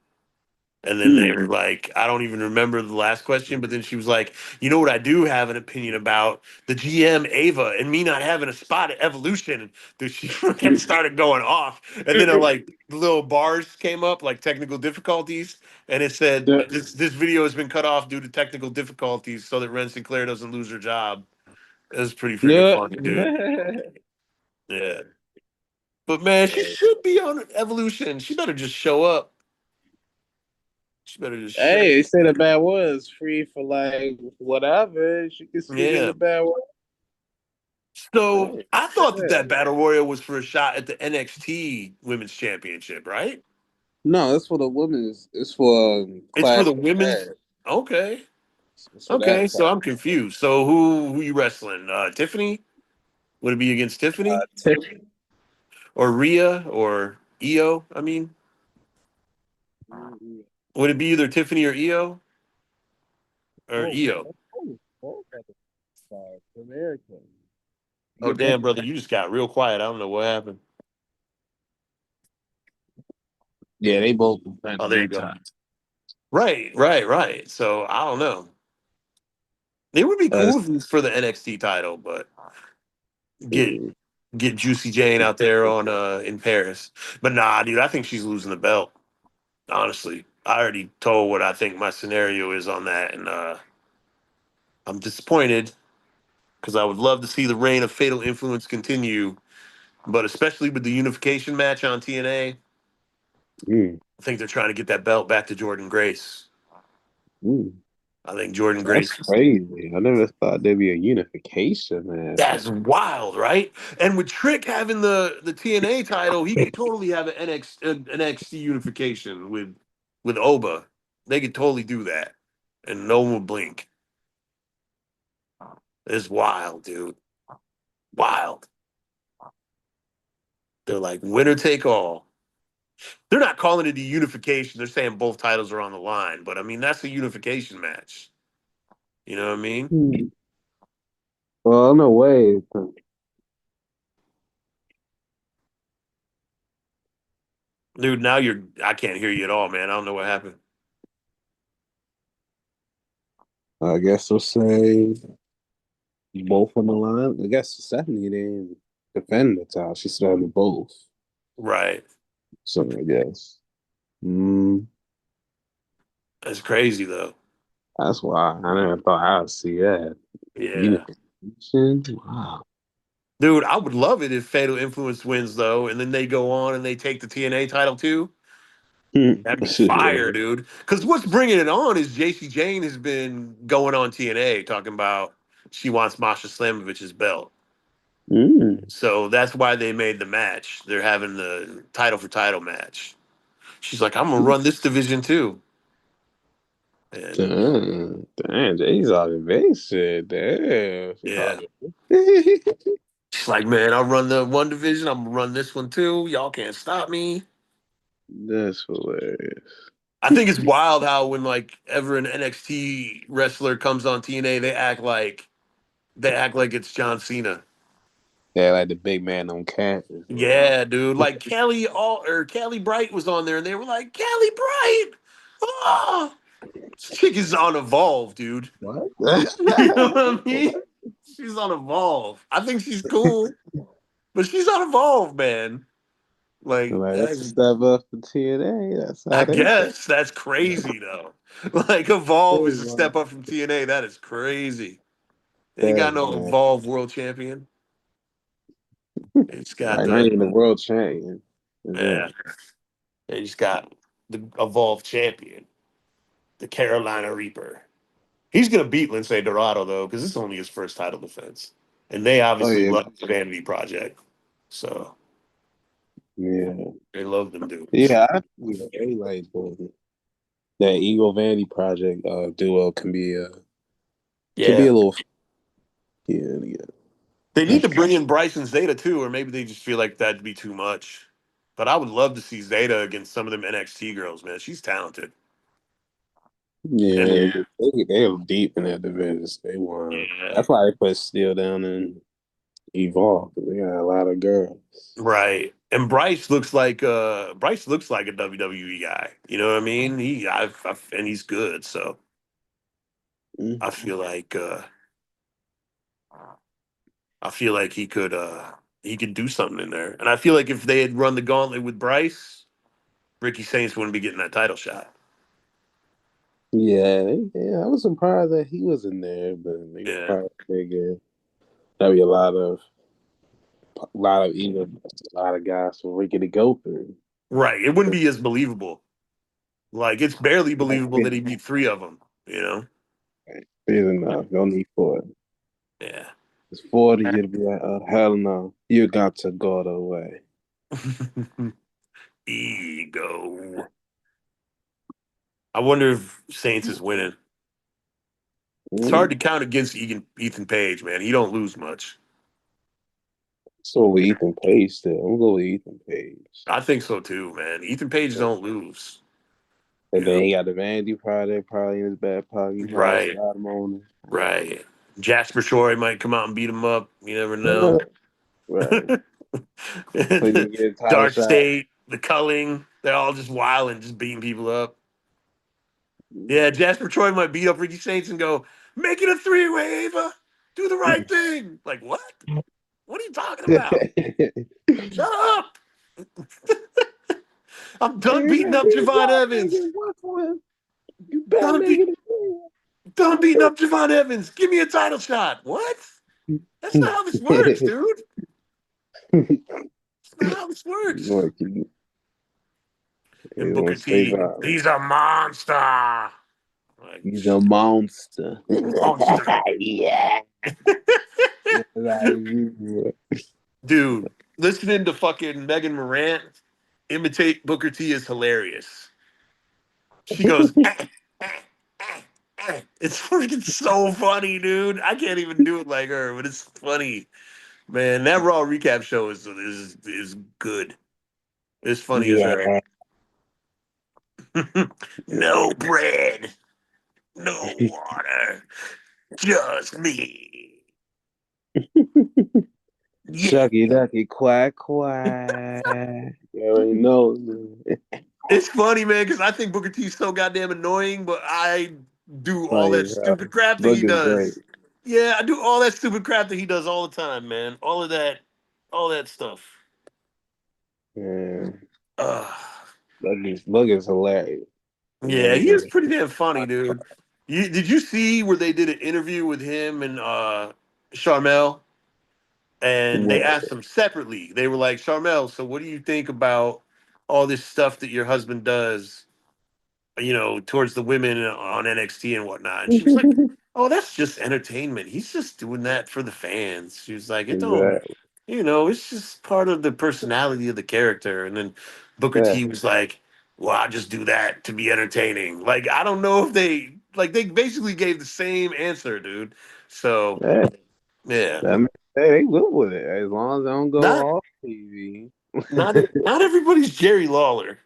And then they Hmm. were like, I don't even remember the last question, but then she was like, "You know what? I do have an opinion about the GM Ava and me not having a spot at Evolution." Dude, she fucking started going off, and then like little bars came up, like technical difficulties, and it said Yeah. this video has been cut off due to technical difficulties, so that Ren Sinclair doesn't lose her job. It was pretty freaking Yeah. funny, dude. Yeah, but man, she should be on Evolution. She better just show up. She better just show. Hey, they say the bad was free for like whatever. She can spit in Yeah. the bad word. So Hey, I thought that yeah. that battle royal was for a shot at the NXT Women's Championship, right? No, it's for the women's. It's for It's for clash the of women's. tag. Okay, It's for okay. that So class. I'm confused. So who you wrestling? Tiffany? Would it be against Tiffany Tiffany. or Rhea or Io? I mean, would it be either Tiffany or Io or Oh, Io? oh, America. Oh You get damn, both. brother, you just got real quiet. I don't know what happened. Yeah, they both defend Oh, there you their go. time. Right, right, right. So I don't know. It would be Uh, cool if it was for the NXT title, but get mm, get Juicy Jane out there on in Paris. But nah, dude, I think she's losing the belt. Honestly, I already told what I think my scenario is on that, and I'm disappointed because I would love to see the reign of Fatal Influence continue, but especially with the unification match on TNA, mm, I think they're trying to get that belt back to Jordan Grace. mm. I think Jordan That's Grace. crazy. I never thought there'd be a unification, man. That's wild, right? And with Trick having the TNA title, he could totally have an NXT unification with Oba. They could totally do that, and no one would blink. It's wild, dude. Wild. They're like winner take all. They're not calling it a unification. They're saying both titles are on the line, but I mean that's a unification match. You know what I mean, Hmm. Well, no way. dude? Now you're. I can't hear you at all, man. I don't know what happened. I guess we'll say both on the line. I guess Stephanie didn't defend the title. She started both. Right. So I guess. Mm, That's crazy though. that's why I never thought I'd see that. Yeah. Unification? Wow. Dude, I would love it if Fatal Influence wins though, and then they go on and they take the TNA title too. That'd be fire, dude. Because what's bringing it on is JC Jane has been going on TNA talking about she wants Masha Slamovich's belt. Mm. So that's why they made the match. They're having the title for title match. She's like, I'm gonna run this division too. And Damn, Jay's out of base shit. Damn. She yeah, called it. she's like, man, I'll run the one division. I'm gonna run this one too. Y'all can't stop me. That's hilarious. I think it's wild how when like ever an NXT wrestler comes on TNA, they act like it's John Cena. Yeah, like the big man on campus. Yeah, dude. Like Kelly Bright was on there, and they were like, Kelly Bright. Oh, this chick is on Evolve, dude. What? You know what I mean? She's on Evolve. I think she's cool, but she's on Evolve, man. Like, Like, that's a step up for TNA. That's I how they say. guess that's crazy though. Like Evolve is a step up from TNA. That is crazy. They ain't got That's no man. Evolve World Champion. It's got Like, not the even the world champion. yeah. They just got the Evolve Champion, the Carolina Reaper. He's gonna beat Lince Dorado though, because this is only his first title defense, and they Oh, obviously yeah. love the Vanity Project, so Yeah. they love them dudes. Yeah, they like that Eagle Vandy project duo can be Yeah, a little yeah, yeah. they need to bring in Bryson Zeta too, or maybe they just feel like that'd be too much. But I would love to see Zeta against some of them NXT girls, man. She's talented. Yeah, And they were deep in that division. They won. yeah, That's why they put Steel down and Evolve. 'Cause they got a lot of girls. right. And Bryce looks like a WWE guy. You know what I mean? And he's good. So I Mm. feel like I feel like he could do something in there. And I feel like if they had run the gauntlet with Bryce, Ricky Saints wouldn't be getting that title shot. Yeah, yeah. I was surprised that he was in there, but they Yeah. probably figured that'd be a lot of guys for Ricky to go through. Right. It wouldn't be as believable. Like it's barely believable that he beat three of them, you know? Fair enough. Don't need four. Yeah. It's 40, you'd be like, oh, hell no. You got to go away. Ego. I wonder if Saints is winning. It's hard Mm. to count against Ethan Page, man. He don't lose much. So with Ethan Page still. I'm going with Ethan Page. I think so too, man. Ethan Page don't lose. And You then know? he got the Vandy project probably in his back pocket. He probably Right. slide him on Right. Jasper Shore might come out and beat him up. You never know. it. Right. So you get a title Dark shot. State, the Culling, they're all just wild and just beating people up. Yeah, Jasper Troy might beat up Ricky Saints and go, make it a three-way, Ava. Do the right thing. Like, what? What are you talking about? Shut up. I'm done beating up Javon Evans. You better Done, make be- it done beating up Javon Evans. Give me a title shot. What? That's not how this works, dude. That's not how this works. And He's Booker gonna stay T, violent. he's a monster. Like, He's a monster. monster. Yeah. Like, Dude, listening to fucking Megan Morant imitate Booker T is hilarious. She goes, it's freaking so funny, dude. I can't even do it like her, but it's funny. Man, that Raw recap show is good. It's funny as hell. yeah. No bread, no water, just me. Yeah. Shucky ducky quack quack. You already know. It's funny, man, because I think Booker T is so goddamn annoying, but I do all Funny that as hell. stupid crap that he Book is great. does. Yeah, I do all that stupid crap that he does all the time, man. All that stuff. Yeah. Uh, Book is hilarious. yeah, Then he is again, pretty damn funny, dude. Did you see where they did an interview with him and Charmel? And they what? asked him separately. They were like, Charmel, so what do you think about all this stuff that your husband does, towards the women on NXT and whatnot? And she was like, oh, that's just entertainment. He's just doing that for the fans. She was like, it don't, Exactly. it's just part of the personality of the character. And then Booker Yeah. T was like, well, I just do that to be entertaining. Like, I don't know if they basically gave the same answer, dude. So, Yeah. yeah. I mean, they good with it as long as they don't go Not off TV. not everybody's Jerry Lawler.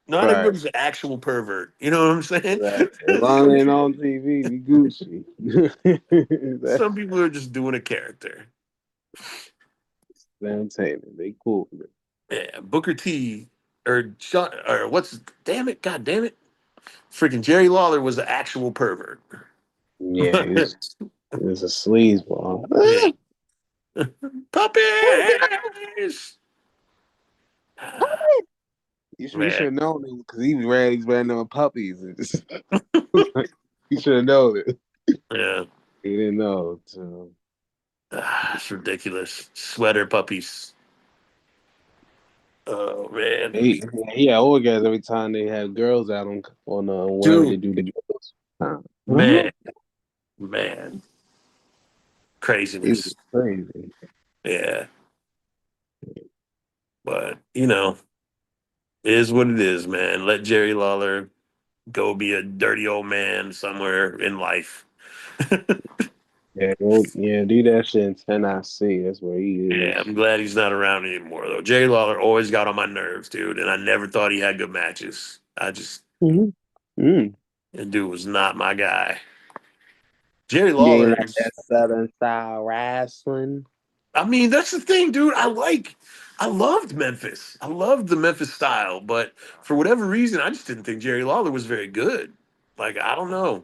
Not Right. everybody's an actual pervert. You know what I'm saying? Right. As long as they ain't on TV, we Gucci. That's Some people are just doing a character. entertainment. They cool with it. Yeah, Booker T or Sean, or what's damn it, god damn it, freaking Jerry Lawler was the actual pervert. Yeah, it's a sleazeball. Yeah, puppies. You should Man, have known it because he's random puppies. You should have known it. yeah, He didn't know. So. it's ridiculous. Sweater puppies. Oh man, He had orgasms every time they had girls out on whenever they dude, do the girls. man, man, He was craziness. crazy. Yeah, but it is what it is, man. Let Jerry Lawler go be a dirty old man somewhere in life. Yeah, do that shit in 10IC. That's where he Yeah, is. I'm glad he's not around anymore though. Jerry Lawler always got on my nerves, dude, and I never thought he had good matches. I just Mm-hmm. That dude was not my guy. Jerry You ain't Lawler like is. that Southern style wrestling. I mean, that's the thing, dude. I loved Memphis. I loved the Memphis style, but for whatever reason, I just didn't think Jerry Lawler was very good. Like, I don't know.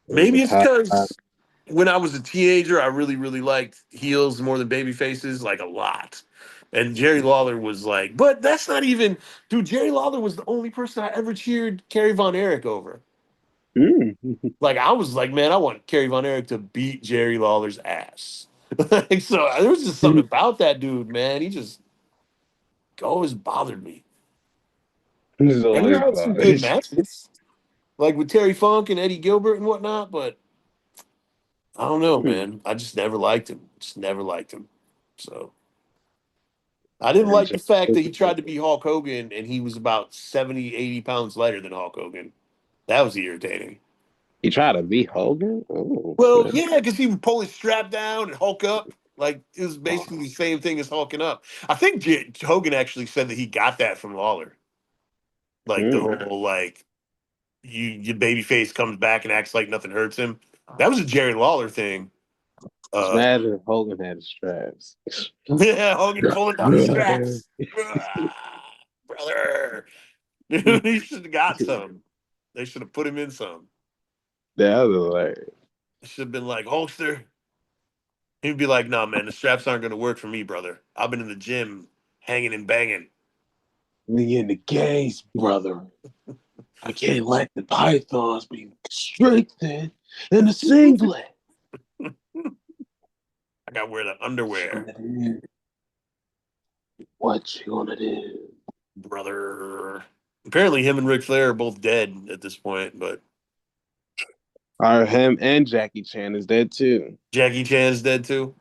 It was a Maybe it's pop. because when I was a teenager, I really, really liked heels more than baby faces, like a lot. And Jerry Lawler was like, but that's not even, dude. Jerry Lawler was the only person I ever cheered Kerry Von Erich over. Mm. Like, I was like, man, I want Kerry Von Erich to beat Jerry Lawler's ass. Like, so there was just something about that dude, man. He just always bothered me. It's And he always had some good matches, like with Terry Funk and Eddie Gilbert and whatnot, but I don't know, Mm. man. I just never liked him. Just never liked him. So I didn't And like the fact that he tried to be Hulk Hogan and he was about 70, 80 pounds lighter than Hulk Hogan. That was irritating. he tried to beat Hogan. Oh Well, shit! yeah, because he would pull his strap down and Hulk up. Like it was basically the same thing as hulking up. I think Hogan actually said that he got that from Lawler. Like the Mm. whole like your baby face comes back and acts like nothing hurts him. That was a Jerry Lawler thing. Just imagine if Hogan had the straps. Yeah, Hogan pulling down the straps. Brother. Dude, he should have got some. They should have put him in some. That was hilarious. It should have been like, Holster. He'd be like, nah, man, the straps aren't going to work for me, brother. I've been in the gym hanging and banging. Me in the games, brother. I can't let the pythons be strengthened in a singlet. I got to wear the underwear, What you gonna do? brother. Apparently, him and Ric Flair are both dead at this point, but Him and Jackie Chan is dead too. Jackie Chan's dead too.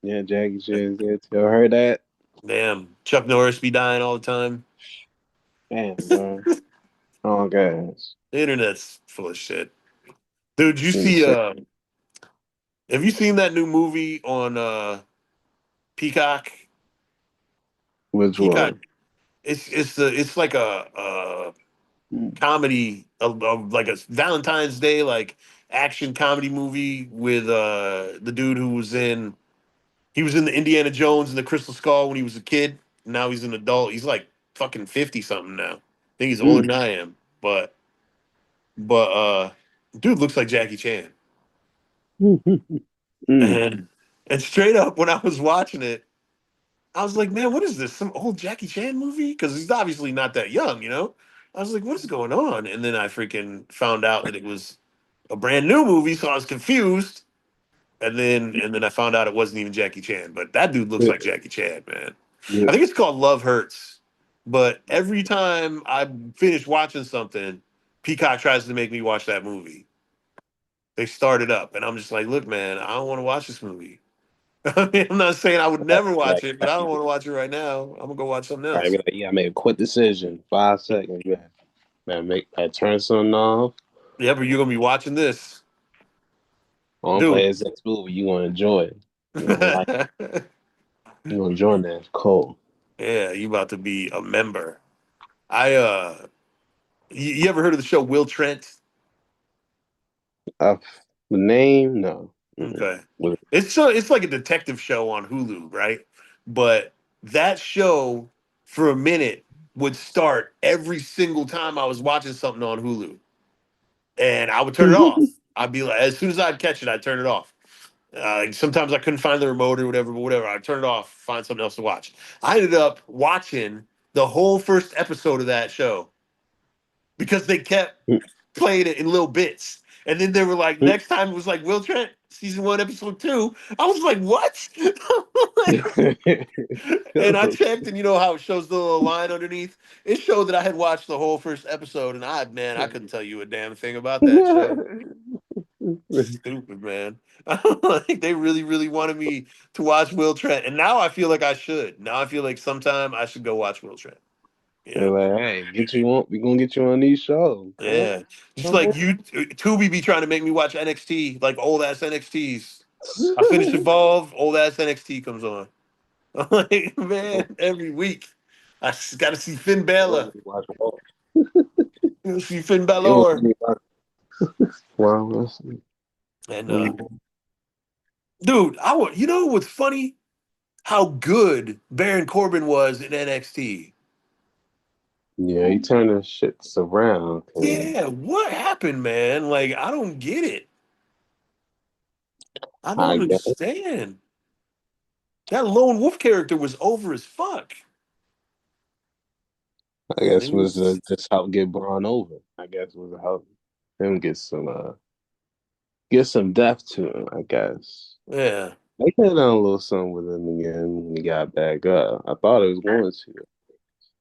Yeah, Jackie Chan is dead too. I heard that. Damn, Chuck Norris be dying all the time. Damn, bro. Oh gosh. The internet's full of shit. Dude, you Mm, see, shit. have you seen that new movie on Peacock? Which Peacock. one? It's like a Mm. comedy, like a Valentine's Day like action comedy movie with the dude who was in he was in the Indiana Jones and the Crystal Skull when he was a kid. Now he's an adult. He's like fucking 50 something now. I think he's older Mm. than I am. But dude looks like Jackie Chan. Mm. And straight up when I was watching it, I was like, man, what is this? Some old Jackie Chan movie? Because he's obviously not that young, you know? I was like, what is going on? And then I freaking found out that it was a brand new movie, so I was confused. And then I found out it wasn't even Jackie Chan. But that dude looks Yeah, like Jackie Chan, man. yeah. I think it's called Love Hurts. But every time I finish watching something, Peacock tries to make me watch that movie. They start it up, and I'm just like, look, man, I don't want to watch this movie. I mean, I'm not saying I would never watch Like, it, but I don't want to watch it right now. I'm gonna go watch something all right, else. be like, yeah, I made a quick decision. 5 seconds. Yeah, man, I turn something off. Yeah, but you're gonna be watching this, I don't play dude. his next movie. You gonna enjoy it. You gonna like. You gonna join that? Cool. Yeah, you about to be a member. I you ever heard of the show Will Trent? Uh, the name? No. Mm-mm. Okay, it's like a detective show on Hulu, right? But that show for a minute would start every single time I was watching something on Hulu, and I would turn it off. I'd be like, as soon as I'd catch it, I'd turn it off. Sometimes I couldn't find the remote or whatever, but whatever. I turn it off, find something else to watch. I ended up watching the whole first episode of that show because they kept playing it in little bits. And then they were like, next time it was like Will Trent, season one, episode two. I was like, what? And I checked, and you know how it shows the little line underneath? It showed that I had watched the whole first episode, and man, I couldn't tell you a damn thing about that show. Stupid, man. Like they really, really wanted me to watch Will Trent, and now I feel like I should. Now I feel like sometime I should go watch Will Trent. You They're know? like, hey, get you on. We gonna get you on these shows. Come Yeah. Just on, like you, Tubi be trying to make me watch NXT, like old ass NXTs. I finish Evolve, old ass NXT comes on. I'm like, man, every week I got to see Finn Balor. Watch Raw. You see Finn It was Balor. wow. That's, And mm, dude, you know what's funny? How good Baron Corbin was in NXT. yeah, he turned the shits around. Yeah, what happened, man? Like, I don't get it. I I don't guess understand. That lone wolf character was over as fuck. I And guess he was was, just help get Braun over. I guess was help him get some depth to him. I guess yeah, they could have done a little something with him again when he got back up. I thought it was going to.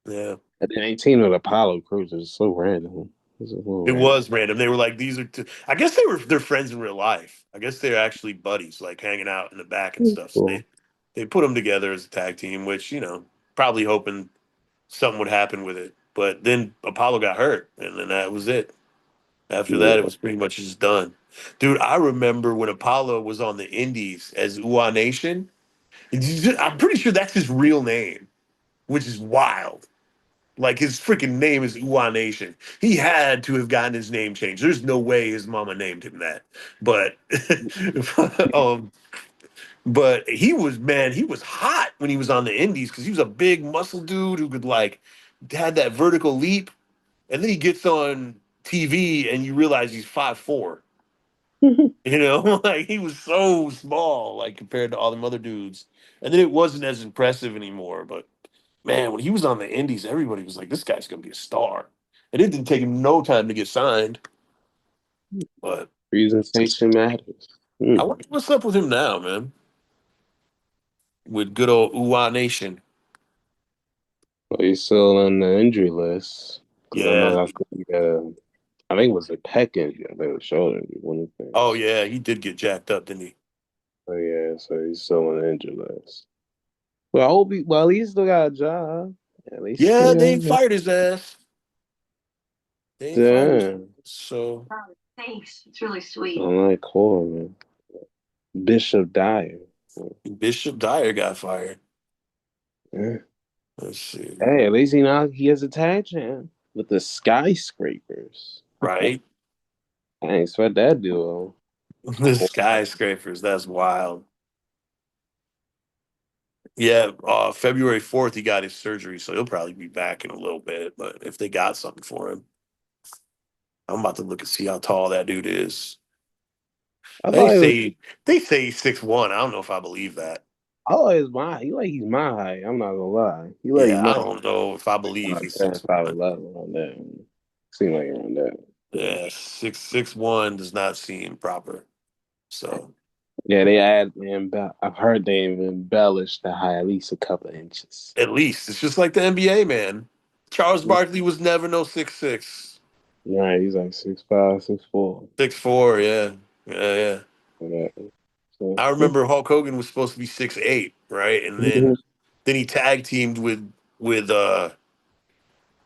yeah. And then 18 with Apollo Crews is so random. It's a little It random. was random. They were like, these are two. I guess they're friends in real life. I guess they're actually buddies, like hanging out in the back and stuff. So Cool. they put them together as a tag team, which, probably hoping something would happen with it. But then Apollo got hurt, and then that was it. After that, it Yeah. was pretty much just done. Dude, I remember when Apollo was on the Indies as Uwa Nation. I'm pretty sure that's his real name, which is wild. Like his freaking name is Uwa Nation. He had to have gotten his name changed. There's no way his mama named him that. But um, but he was hot when he was on the Indies because he was a big muscle dude who could like had that vertical leap. And then he gets on TV and you realize he's 5'4". Like he was so small, like compared to all them other dudes. And then it wasn't as impressive anymore. But man, when he was on the Indies, everybody was like, "This guy's gonna be a star." And it didn't take him no time to get signed. But Presentation matters. Hmm. I wonder what's up with him now, man. With good old Uwa Nation. But he's still on the injury list because I know Yeah. that's I think it was a pec injury. I think it was shoulder injury. One of the Oh things. yeah, he did get jacked up, didn't he? So yeah, so he's still on the injury list. Well, I hope well, at least still got a job. At least he Yeah, still they got a ain't job. fired his ass. They ain't fired his ass. Damn. So Thanks. It's really sweet. I like Corbin. Bishop Dyer. Bishop Dyer got fired. Yeah. Let's see. Hey, at least he has a tag champ with the skyscrapers. Right? I didn't expect that duo. The skyscrapers, that's wild. Yeah, February 4th, he got his surgery, so he'll probably be back in a little bit. But if they got something for him, I'm about to look and see how tall that dude is. I They thought it was say they say he's 6'1". I don't know if I believe that. I thought it was my he's my height. I'm not gonna lie. He like Yeah, I my don't know if I believe he's 10, 6'1". 5'11" on that. Seem like around that. So, Yeah, 6'1" does not seem proper. So yeah, they add I've heard they embellished the height at least a couple of inches. at least it's just like the NBA, man. Charles Barkley was never no 6'6". Right, he's like 6'5", 6'4". 6'4", yeah. Yeah, yeah. Whatever. So I remember Hulk Hogan was supposed to be 6'8", right? And then he tag teamed with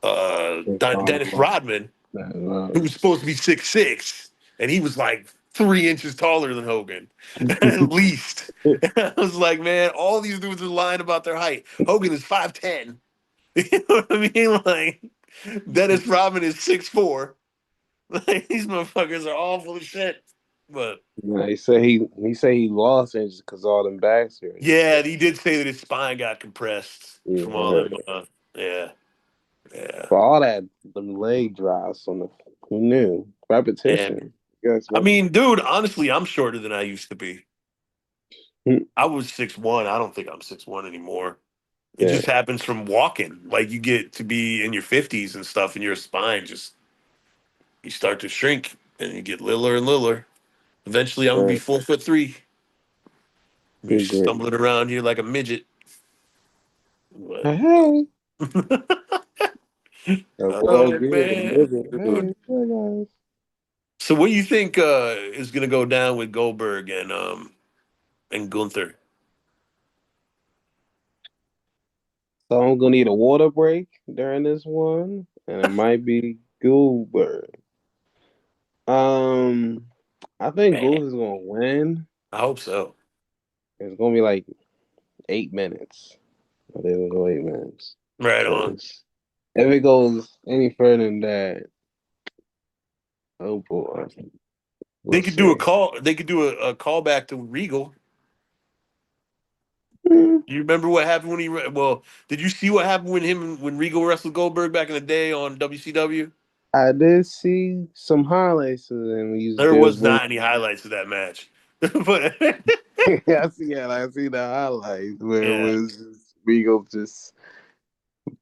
Dennis Rodman, who was supposed to be 6'6", and he was like 3 inches taller than Hogan, at least. I was like, man, all these dudes are lying about their height. Hogan is 5'10". You know what I mean? Like Dennis Rodman is 6'4". Like these motherfuckers are all full of shit. But yeah, he lost inches because all them back surgery. yeah, he did say that his spine got compressed Yeah, from I all heard them. that. Yeah, yeah, For all that, them leg drops on the who knew and repetition. Guess I what? mean, dude, honestly, I'm shorter than I used to be. I was 6'1". I don't think I'm 6'1" anymore. It Yeah, just happens from walking. Like you get to be in your 50s and stuff, and your spine just you start to shrink, and you get littler and littler. Eventually, I'm gonna be right. 4'3". Be Good grief. stumbling around here like a midget. But, Hey, oh avoid being a man, midget. dude. Hey, guys. So, what do you think is gonna go down with Goldberg and Gunther? So I'm gonna need a water break during this one, and it might be Goldberg. Um, I think Man, Gold is gonna win. I hope so. It's gonna be like 8 minutes. I think it'll go 8 minutes. Right on. Because if it goes any further than that, Oh boy. They We'll could do a see. call. They could do a callback to Regal. Mm, You remember what happened when well, did you see what happened when Regal wrestled Goldberg back in the day on WCW? I did see some highlights of them. There They was was waiting. not any highlights of that match. But I see the highlights where it yeah. was just Regal just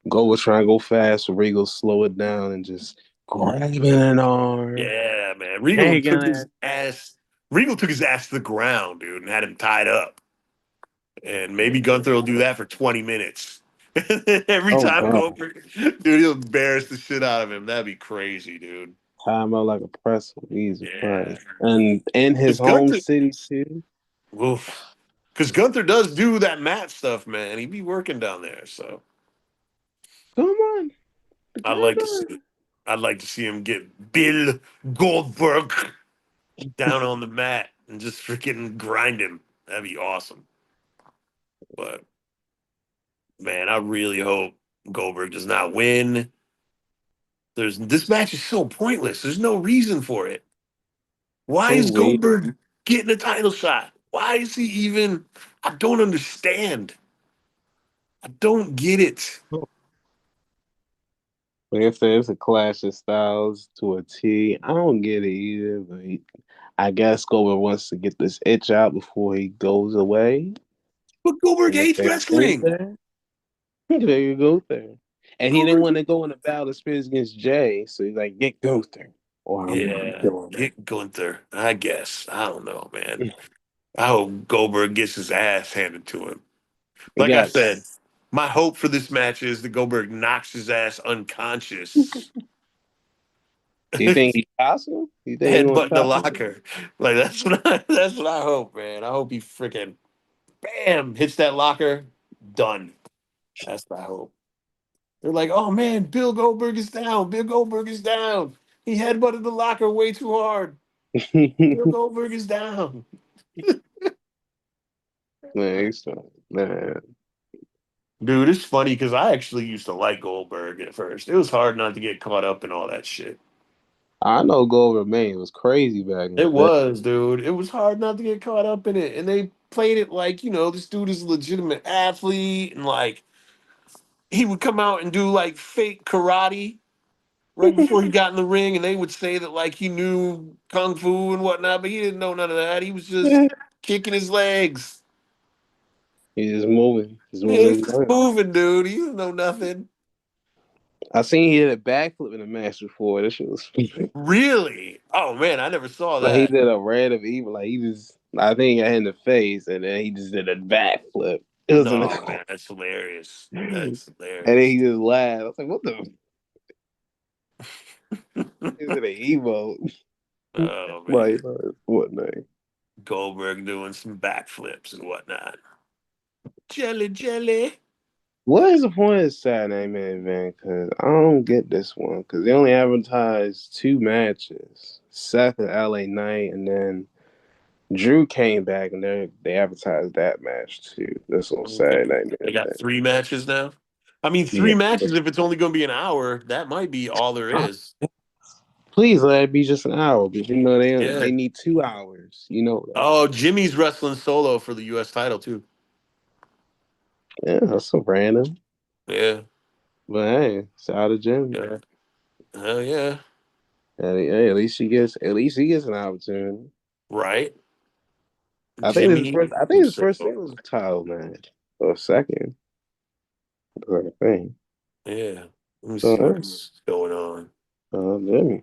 was trying to go fast, Regal slow it down and just grabbing an arm, Yeah, man. Regal taking took it. his ass. Regal took his ass to the ground, dude, and had him tied up. And maybe Gunther will do that for 20 minutes. Every Oh time god, Goldberg, dude, he'll embarrass the shit out of him. That'd be crazy, dude. time out like a pretzel. Jesus Yeah. Christ, and in his Because home Gunther, city too. because Gunther does do that mat stuff, man. He be working down there, so Come on, I'd get like to see. on. I'd like to see him get Bill Goldberg down on the mat and just freaking grind him. That'd be awesome. But man, I really hope Goldberg does not win. This match is so pointless. There's no reason for it. Why So is weird. Goldberg getting a title shot? Why is he even? I don't understand. I don't get it. Like I said, it's a clash of styles to a T. I don't get it either, but I guess Goldberg wants to get this itch out before he goes away. But Goldberg And if hates they go wrestling. there, there you go there. And he didn't Goldberg. want to go in a battle of spirits against Jay, so he's like, get Gunther, or I'm Yeah, doing get Gunther. I guess. I don't know, man. it. I hope Goldberg gets his ass handed to him. Like I said, Yes. my hope for this match is that Goldberg knocks his ass unconscious. Do you think he toss him? Do you think he gonna Headbutt the toss him? locker. Like that's what I hope, man. I hope he freaking bam hits that locker. Done. That's what I hope. They're like, oh man, Bill Goldberg is down. Bill Goldberg is down. He headbutted the locker way too hard. Bill Goldberg is down. Man, man. Dude, it's funny because I actually used to like Goldberg at first. It was hard not to get caught up in all that shit. I know Goldberg, man, it was crazy back in the It day. was, dude. It was hard not to get caught up in it. And they played it like, this dude is a legitimate athlete. And like, he would come out and do like fake karate right before he got in the ring. And they would say that like he knew kung fu and whatnot, but he didn't know none of that. He was just kicking his legs. He's just moving. He's Yeah, moving he's his just legs. moving, dude. He didn't know nothing. I seen he did a backflip in the match before. This shit was Really? Oh man, I never saw like he that. did a red of evil. Like he just, I think he got hit in the face, and then he just did a backflip. It was in the No, corner, man, that's hilarious. and That's then hilarious. he just laughed. I was like, "What the? Is it an Evo?" Oh Like, man, what name? Goldberg doing some backflips and whatnot. Jelly, jelly. What is the point of Saturday Night Main Event? Because I don't get this one. Because they only advertised two matches: Seth and LA Knight, and then Drew came back and they advertised that match too. This on Saturday Night They Main got Event. three matches now. I mean, three Yeah. matches. If it's only going to be an hour, that might be all there is. Please let it be just an hour, but Yeah. they need 2 hours. You know that. Oh, Jimmy's wrestling solo for the U.S. title too. Yeah, that's so random. Yeah. But hey, shout out to Jimmy. Yeah. Hell yeah. Hey, at least he gets an opportunity. Right. I Jimmy. think his first thing was a title match. Or second. I think. Yeah. Let me So see what's going on. Jimmy.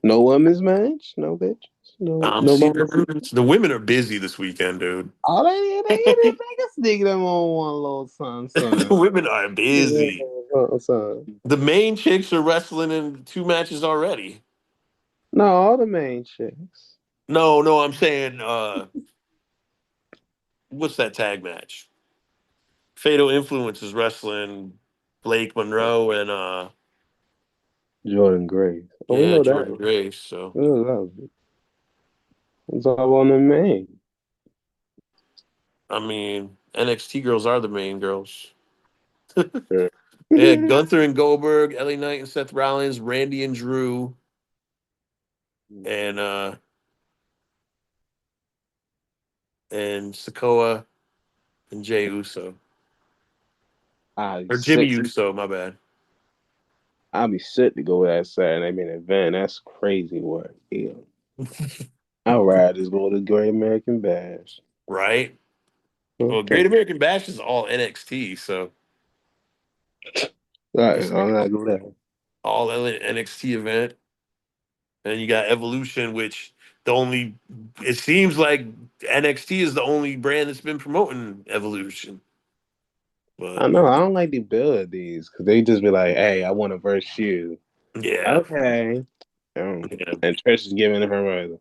No women's match, no bitches, I'm no mama. serious. The women are busy this weekend, dude. Oh, they can sneak them on one little The son. women are busy. Son. The main chicks are wrestling in two matches already. No, all the main chicks. No, no, I'm saying what's that tag match? Fatal Influence is wrestling Blake Monroe and Jordan Grace. Oh, we yeah, know Jordan that. Grace. So We know that. It's all on the main. I mean NXT girls are the main girls. Sure. Yeah, Gunther and Goldberg, LA Knight and Seth Rollins, Randy and Drew, and Sikoa and Jay Uso I'll be or Jimmy sick. Uso. My bad. I'll be sick to go with that Saturday main event. That's crazy work. Yeah. I'd rather just go to the Great American Bash. Right. Well, Great Okay. American Bash is all NXT, so All right, it's I'm not go there. all NXT event. And you got Evolution, which the only it seems like NXT is the only brand that's been promoting Evolution. I But know I don't like the build of these because they just be like, "Hey, I want to verse you." yeah, Okay. yeah, And Trish is giving her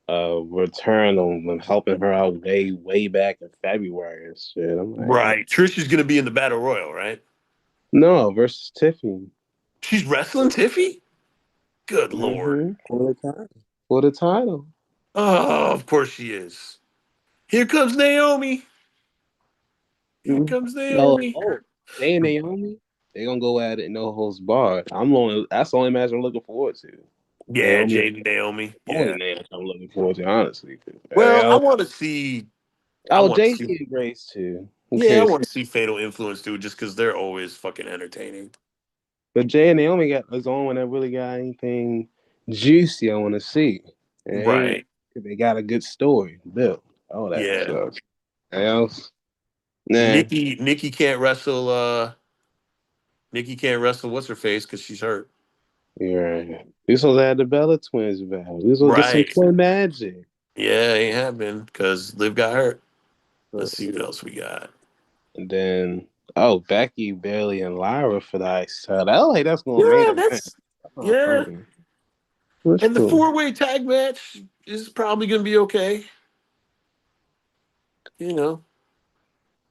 a return on helping her out way back in February and shit. I'm like, right. Trish is gonna be in the Battle Royal, right? no, versus Tiffany. She's wrestling Tiffy. Good lord. For the title. For the title. Oh, of course she is. Here comes Naomi. Here Mhm. comes No, Naomi. oh, they and Naomi, they gonna go at it no holds barred. That's the only match I'm looking forward to. Yeah, Naomi, Jade and Naomi. only Yeah. match I'm looking forward to, honestly. Well, I Hell, want to see. I oh, want to JC see. and Grace too. Who Yeah, I cares? want to see Fatal Influence too, just because they're always fucking entertaining. But Jay and Naomi got is the only one that really got anything juicy I want to see. It ain't Right. they got a good story built, all that Yeah. stuff. Else, nah. Nikki can't wrestle. Nikki can't wrestle. What's her face? Because she's hurt. You're right. We supposed to have the Bella twins back. We supposed to get some Right. twin magic. Yeah, ain't happening because Liv got hurt. Let's see what else we got. And then, oh, Becky, Bailey, and Lyra for the ice title. I like that's going main Yeah, event. that's Oh, yeah. funny. That's And the cool. four-way tag match is probably gonna be okay. You know,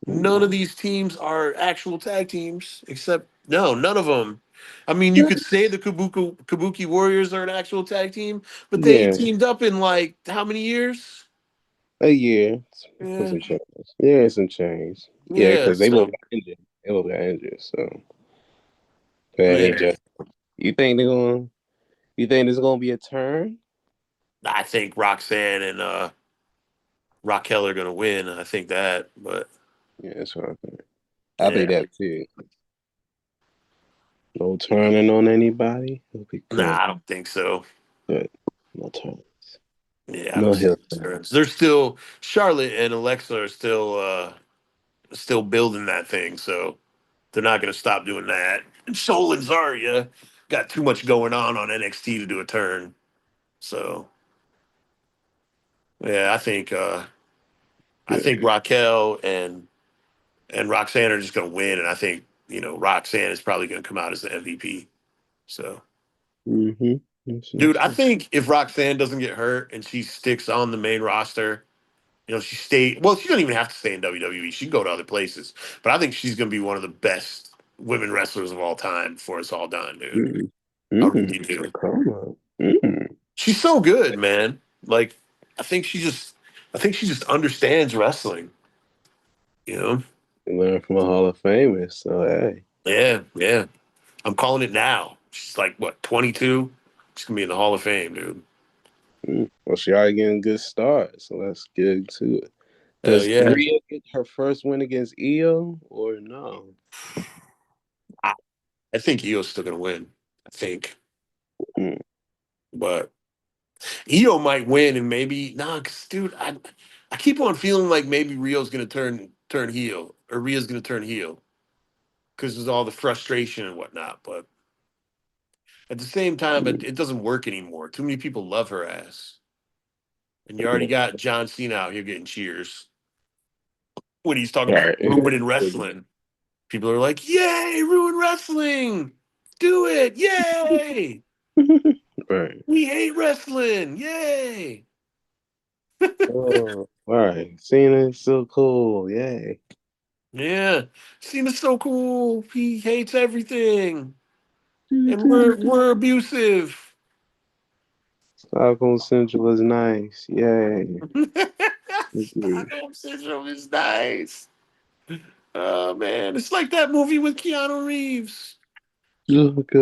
none of these teams are actual tag teams, except no, none of them. I mean, you could say the Kabuki Warriors are an actual tag team, but they ain't Yeah, teamed up in like how many years? a year for Yeah, some change. Yeah, some change. Yeah, yeah. because they both So got injured. They both got injured. So that ain't yeah, just. You think they're going? You think there's going to be a turn? I think Roxanne and Raquel are gonna win. I think that, but Yeah, that's what I think. I think yeah, that too. No turning on anybody. It'll be nah, good. I don't think so. Good. No turn. Yeah, I don't No see hill any turn. turns. They're still Charlotte and Alexa are still building that thing, so they're not going to stop doing that. And Sol and Zarya got too much going on NXT to do a turn. So yeah, I think Yeah. Raquel and Roxanne are just going to win, and I think Roxanne is probably going to come out as the MVP. So. Mm-hmm. Dude, I think if Roxanne doesn't get hurt and she sticks on the main roster, she stay well, she doesn't even have to stay in WWE. She can go to other places. But I think she's gonna be one of the best women wrestlers of all time before it's all done, dude. Mm-hmm. I Mm-hmm. really do. Come on. Mm-hmm. She's so good, man. Like, I think she just I think she just understands wrestling, you know? Learn from a Hall of Famer. So hey. Yeah, yeah. I'm calling it now. She's like what, 22? She's gonna be in the Hall of Fame, dude. Well, she already getting a good start, so let's get into it. Hell Does yeah. Rhea get her first win against Io or no? I, I think Io's still gonna win. I think. Mm. But Io might win, and maybe nah, cause dude, I keep on feeling like maybe Rio's gonna turn heel, or Rio's gonna turn heel, because there's all the frustration and whatnot. But at the same time, it doesn't work anymore. Too many people love her ass, and you already got John Cena out here getting cheers when he's talking about Right. ruining wrestling. People are like, "Yay, ruin wrestling! Do it! Yay! Right. We hate wrestling! Yay!" Oh, all right. Cena's so cool. Yay. Yeah, Cena's so cool. He hates everything, and we're abusive. Stockholm Central is nice. Yay. Stockholm Syndrome is nice. Oh man, it's like that movie with Keanu Reeves. Look,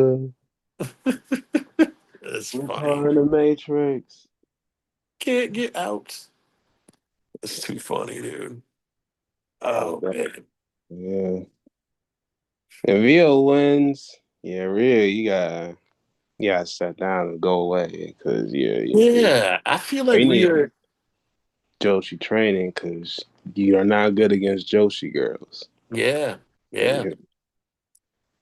That's We're funny. caught in the Matrix. Can't get out. That's too funny, dude. Oh, Oh that, man. yeah. If Rio wins, yeah, Rio, you gotta sit down and go away because Yeah, I feel like you need Rhea. Joshi training because you are not good against Joshi girls. Yeah, yeah. Yeah,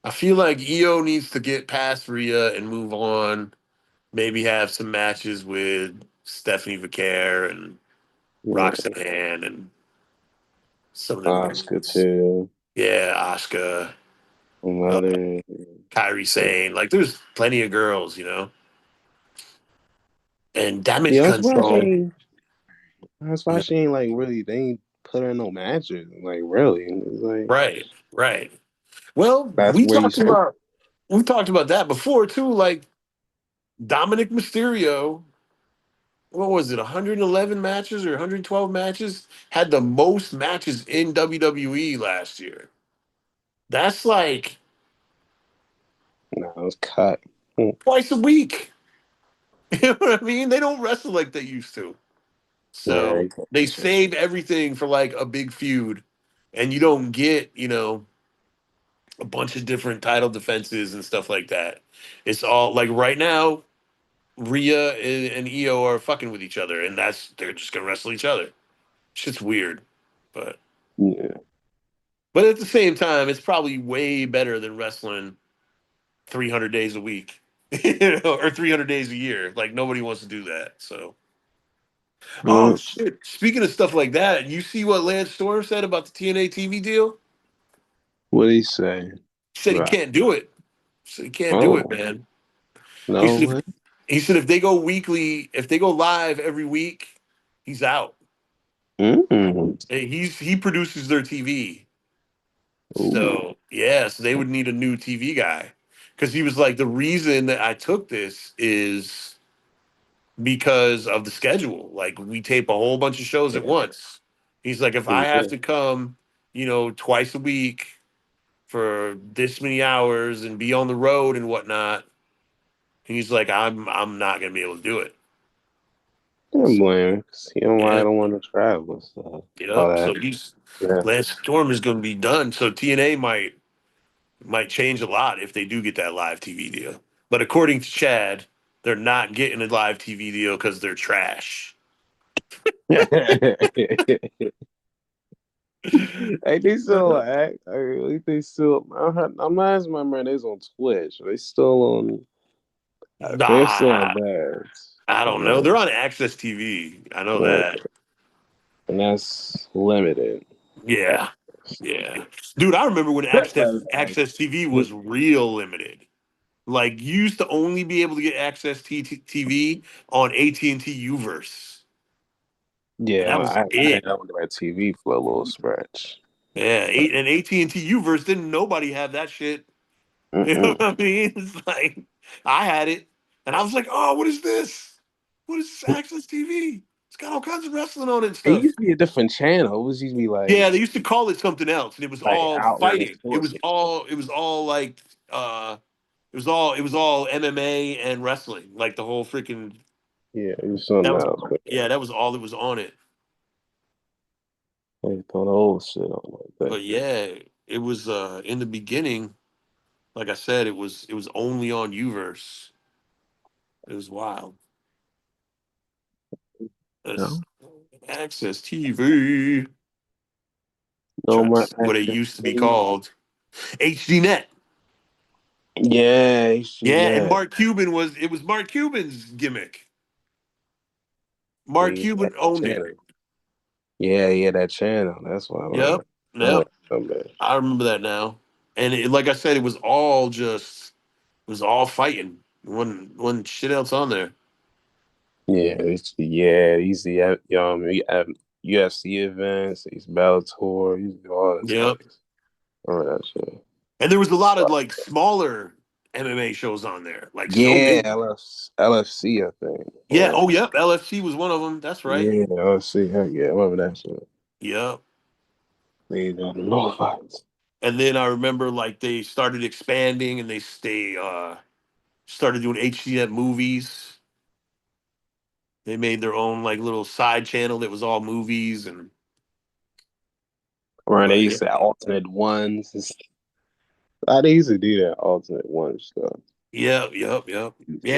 I feel like Io needs to get past Rhea and move on. Maybe have some matches with Stephanie Vicaire and yeah. Roxanne and some of them Oscar girls. too. Yeah, Asuka, uh, Mother. Kyrie Sane. Like, there's plenty of girls, you know. And Damage Yeah, that's why she Control. ain't. That's why she ain't like really. They ain't put her in no matches. Like really, it's like Right, right. Well, that's where you supposed. we talked about that before too. Like Dominic Mysterio, what was it, 111 matches or 112 matches? Had the most matches in WWE last year. That's like No, it was cut. Mm. twice a week. You know what I mean? They don't wrestle like they used to. Yeah, So they save everything for like a big feud, and you don't get, a bunch of different title defenses and stuff like that. It's all like right now, Rhea and Io are fucking with each other, and they're just gonna wrestle each other. Shit's weird, but yeah. but at the same time, it's probably way better than wrestling 300 days a week, or 300 days a year. Like nobody wants to do that. So, oh Mm. shit! Speaking of stuff like that, you see what Lance Storm said about the TNA TV deal? What did he say? He said he Right. can't do it. So he can't do it, Oh man. He no said if, way. he said if they go weekly, if they go live every week, he's out. Mm. And he produces their TV. Ooh. So yeah, so they would need a new TV guy. Because he was like, the reason that I took this is because of the schedule. Like we tape a whole bunch of shows at Yeah. once. He's like, if I have Yeah. to come, twice a week for this many hours and be on the road and whatnot, he's like, I'm not gonna be able to do it. I'm blaming. He don't want. I Yeah. don't want to travel. So all Yep. that. So he's Yeah. Lance Storm is gonna be done. So TNA might change a lot if they do get that live TV deal. But according to Chad, they're not getting a live TV deal because they're trash. Hey, they still act. I really they still. I'm not remembering they was on Twitch. They still on. They're still on Nah, that. I don't know. Yeah. They're on Access TV. I know Yeah. that. And that's limited. Yeah, yeah, dude. I remember when Access TV was real limited. Like you used to only be able to get TV on AT&T Uverse, and Yeah, that was I it. had that on my TV for a little stretch. Yeah, and AT&T Uverse didn't nobody have that shit. You know Mm-mm. what I mean? It's like I had it, and I was like, "Oh, what is this? What is this Access TV? It's got all kinds of wrestling on it and It stuff." used to be a different channel. It was used to be Yeah, they used to call it something else, and it was like all Outland fighting. It was Sports. all it was all like it was all MMA and wrestling. Like the whole freaking Yeah, it was that something was else. But yeah, that was all that was on it. they throw the whole shit on like that. But yeah, it was in the beginning. Like I said, it was only on Uverse. It was wild. That's No, Access TV. no Trying to more see what it access. used to be called. HDNet. Yeah, Yeah, and HGNet. it was Mark Cuban's gimmick. Mark Yeah, Cuban that owned it. channel. Yeah, that channel. That's why I Yep. remember. I Yep. went from there. I remember that now. And like I said, it was all fighting. Wasn't shit else on there. Yeah, he's the you have UFC events, he's Bellator, he's all that stuff. Yep. Remember that shit. And there was a lot of like smaller MMA shows on there. Like so Yeah, many. LFC, I think. Yeah. Oh, yep. LFC was one of them. That's right. Yeah, LFC. Heck yeah, I remember that shit. Yep. They done no fights. And then I remember like they started expanding and they started doing HDN movies. They made their own like little side channel that was all movies and Or they but yeah. used to alternate ones. They used to do that alternate one stuff. Yep. Yeah,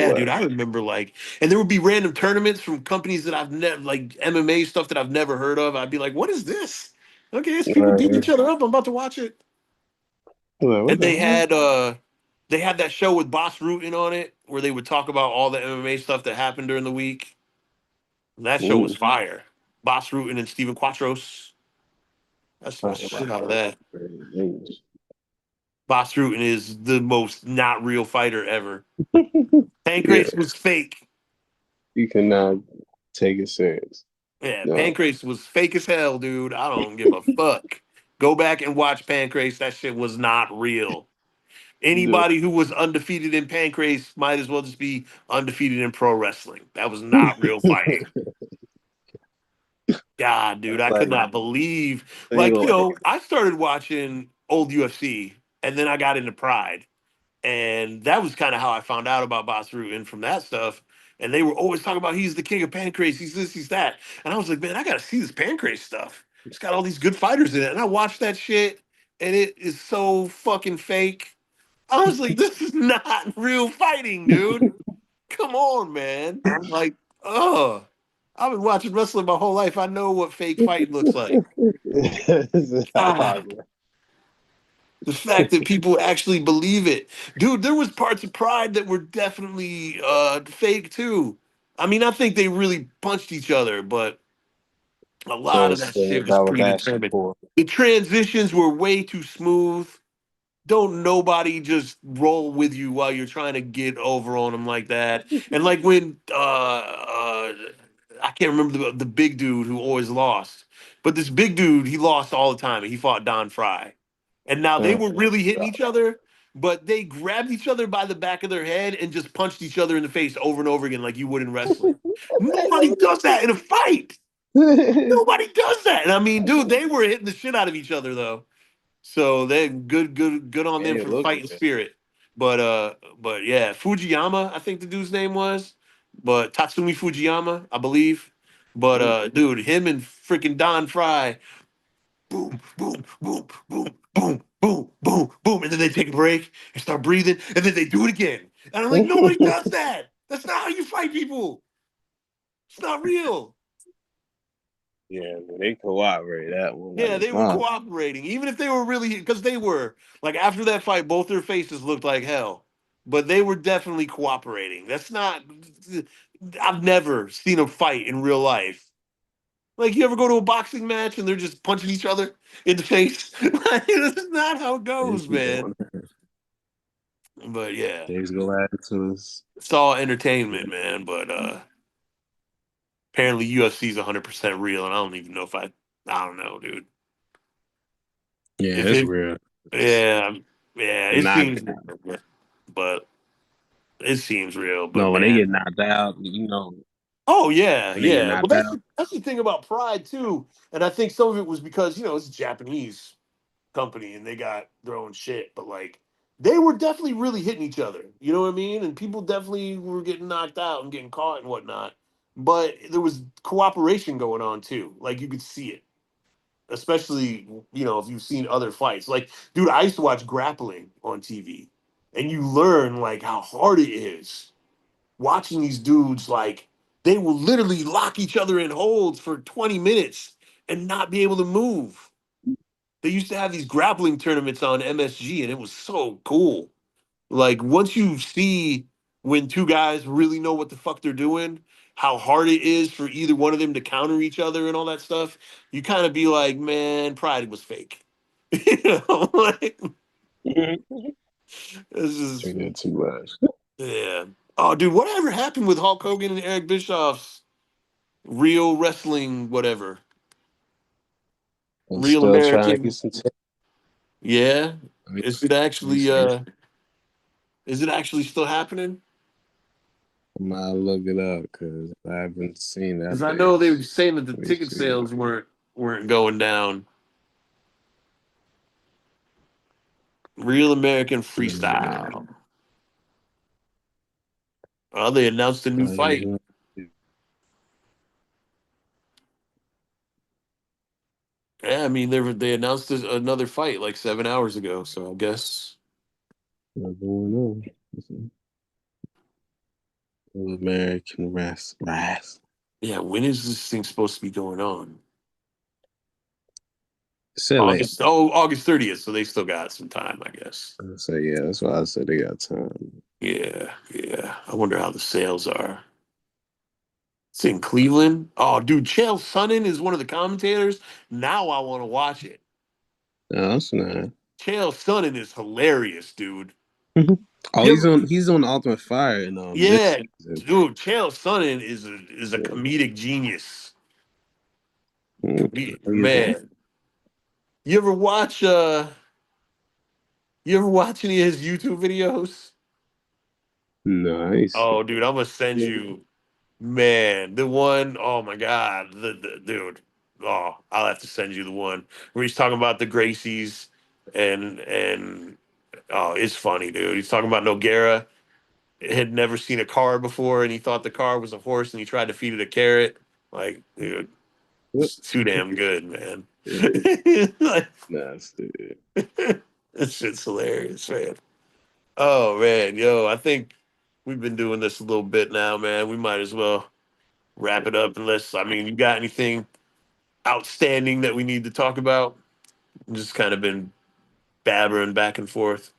What? dude, I remember like, and there would be random tournaments from companies that I've never, like MMA stuff that I've never heard of. I'd be like, what is this? Okay, it's people beating each other up. I'm about to watch it. Like, what And the hell? they had that show with Boss Rutan on it where they would talk about all the MMA stuff that happened during the week. That show was Ooh. fire. Boss Rutan and Steven Quattros. That's the Talk about shit out of that. things. Boss Rutan is the most not real fighter ever. Yeah, Pancrase was fake. you cannot take it serious. Yeah, No. Pancrase was fake as hell, dude. I don't give a fuck. Go back and watch Pancrase. That shit was not real. Dude. Anybody who was undefeated in Pancrase might as well just be undefeated in pro wrestling. That was not real fighting. God, dude, I could Like, not believe. they Like, go like, I started watching old UFC and then I got into Pride. And that was kind of how I found out about Boss Rutan from that stuff. And they were always talking about he's the king of Pancrase, he's this, he's that. And I was like, man, I gotta see this Pancrase stuff. It's got all these good fighters in it. And I watched that shit, and it is so fucking fake. I was like, this is not real fighting, dude. Come on, man. Like, oh, I've been watching wrestling my whole life. I know what fake fighting looks like. this is not Ah, possible. the fact that people actually believe it, dude. There was parts of Pride that were definitely fake too. I mean, I think they really punched each other, but a lot of that shit was That was actually predetermined. cool. The transitions were way too smooth. Don't nobody just roll with you while you're trying to get over on them like that. And like when I can't remember the big dude who always lost, but this big dude he lost all the time, and he fought Don Fry, and now they were really hitting each other, but they grabbed each other by the back of their head and just punched each other in the face over and over again like you would in wrestling. Nobody does that in a fight. Nobody does that. And I mean, dude, they were hitting the shit out of each other though. So they're good on them Hey, for look fighting good. spirit. But yeah, Fujiyama, I think the dude's name was, but Tatsumi Fujiyama, I believe. But dude, him and freaking Don Fry, boom, boom, boom, boom, boom, boom, boom, boom, and then they take a break and start breathing, and then they do it again. And I'm like, nobody does that. That's not how you fight people. It's not real. Yeah, they cooperate that one Yeah, like they were mom. cooperating, even if they were really because they were like after that fight, both their faces looked like hell, but they were definitely cooperating. That's not. I've never seen a fight in real life. Like you ever go to a boxing match and they're just punching each other in the face? Like, that's not how it They goes, be man. doing that. But yeah, They just go attitudes. it's all entertainment, man. But apparently UFC is 100% real, and I don't even know if I don't know, dude. Yeah, If it's it, real. yeah, yeah, it Knocked seems, out. but it seems real. But No, when they man, get knocked out, oh yeah, when they get yeah. Well, knocked out. that's the thing about Pride too, and I think some of it was because it's a Japanese company and they got their own shit, but like they were definitely really hitting each other. You know what I mean? And people definitely were getting knocked out and getting caught and whatnot. But there was cooperation going on too. Like you could see it, especially if you've seen other fights. Like, dude, I used to watch grappling on TV, and you learn like how hard it is watching these dudes. Like, they will literally lock each other in holds for 20 minutes and not be able to move. They used to have these grappling tournaments on MSG, and it was so cool. Like, once you see when two guys really know what the fuck they're doing, how hard it is for either one of them to counter each other and all that stuff, you kind of be like, man, Pride was fake. Like, this is, Drink that too much. yeah. Oh, dude, whatever happened with Hulk Hogan and Eric Bischoff's real wrestling, whatever? I'm Real still trying to American. get some tips. Yeah. I mean, Is it actually, still happening? I might look it up because I haven't seen Because I know they were updates. saying that the Let me ticket see. sales weren't going down. Real American Mm, Freestyle. They announced a new Oh, fight. yeah. Yeah, I mean they announced another fight like 7 hours ago. So I guess What's going on? American wrestling. yeah. When is this thing supposed to be going on? Said like, August 30th. So they still got some time, I guess. so yeah, that's why I said they got time. Yeah, yeah. I wonder how the sales are. It's in Cleveland. Oh, dude, Chael Sonnen is one of the commentators. Now I want to watch it. No, that's not. Chael Sonnen is hilarious, dude. Oh, You ever, he's on Ultimate Fire and this yeah, season. dude, Chael Sonnen is a comedic genius. Yeah. Man, you ever watch you ever watch any of his YouTube videos? Nice. Oh, dude, I'm gonna send you, man, the one, oh my god, the dude. Oh, I'll have to send you the one where he's talking about the Gracies and oh, it's funny, dude. He's talking about Noguera had never seen a car before and he thought the car was a horse and he tried to feed it a carrot. Like, dude, it's too damn good, man. Like, Nah, stupid. that shit's hilarious, man. Oh man, yo, I think we've been doing this a little bit now, man. We might as well wrap it up unless I mean you got anything outstanding that we need to talk about. Just kind of been babbering back and forth.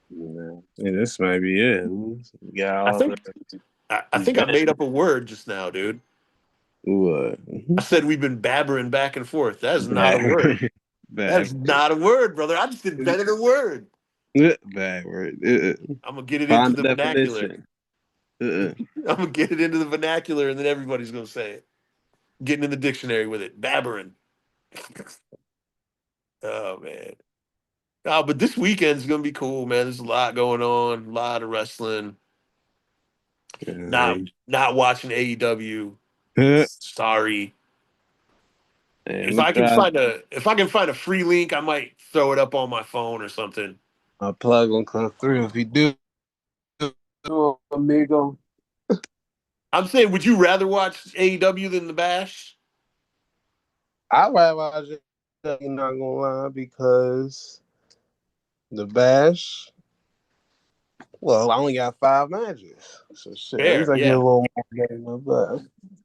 Yeah, this might be it. We got I all think I think I the made up a word just now, dude. what? I said we've been babbering back and forth. That is not a word. Bad. That Bad. is not a word, brother. I just invented a word. Bad word. I'm gonna get it into Find the the vernacular. definition. Uh-uh. I'm gonna get it into the vernacular, and then everybody's gonna say it. Getting in the dictionary with it, babbering. Oh man. Oh, but this weekend's gonna be cool, man. There's a lot going on, a lot of wrestling. Not Alright. not watching AEW. Sorry. And we try If I can find a free link, I might throw it up on my phone or something. our plug gonna come through. If we do, amigo. I'm saying, would you rather watch AEW than the Bash? I rather watch it, you're not gonna lie, because the bash, well, I only got 5 matches. So shit, at least Fair, I get a yeah. little more bang my butt.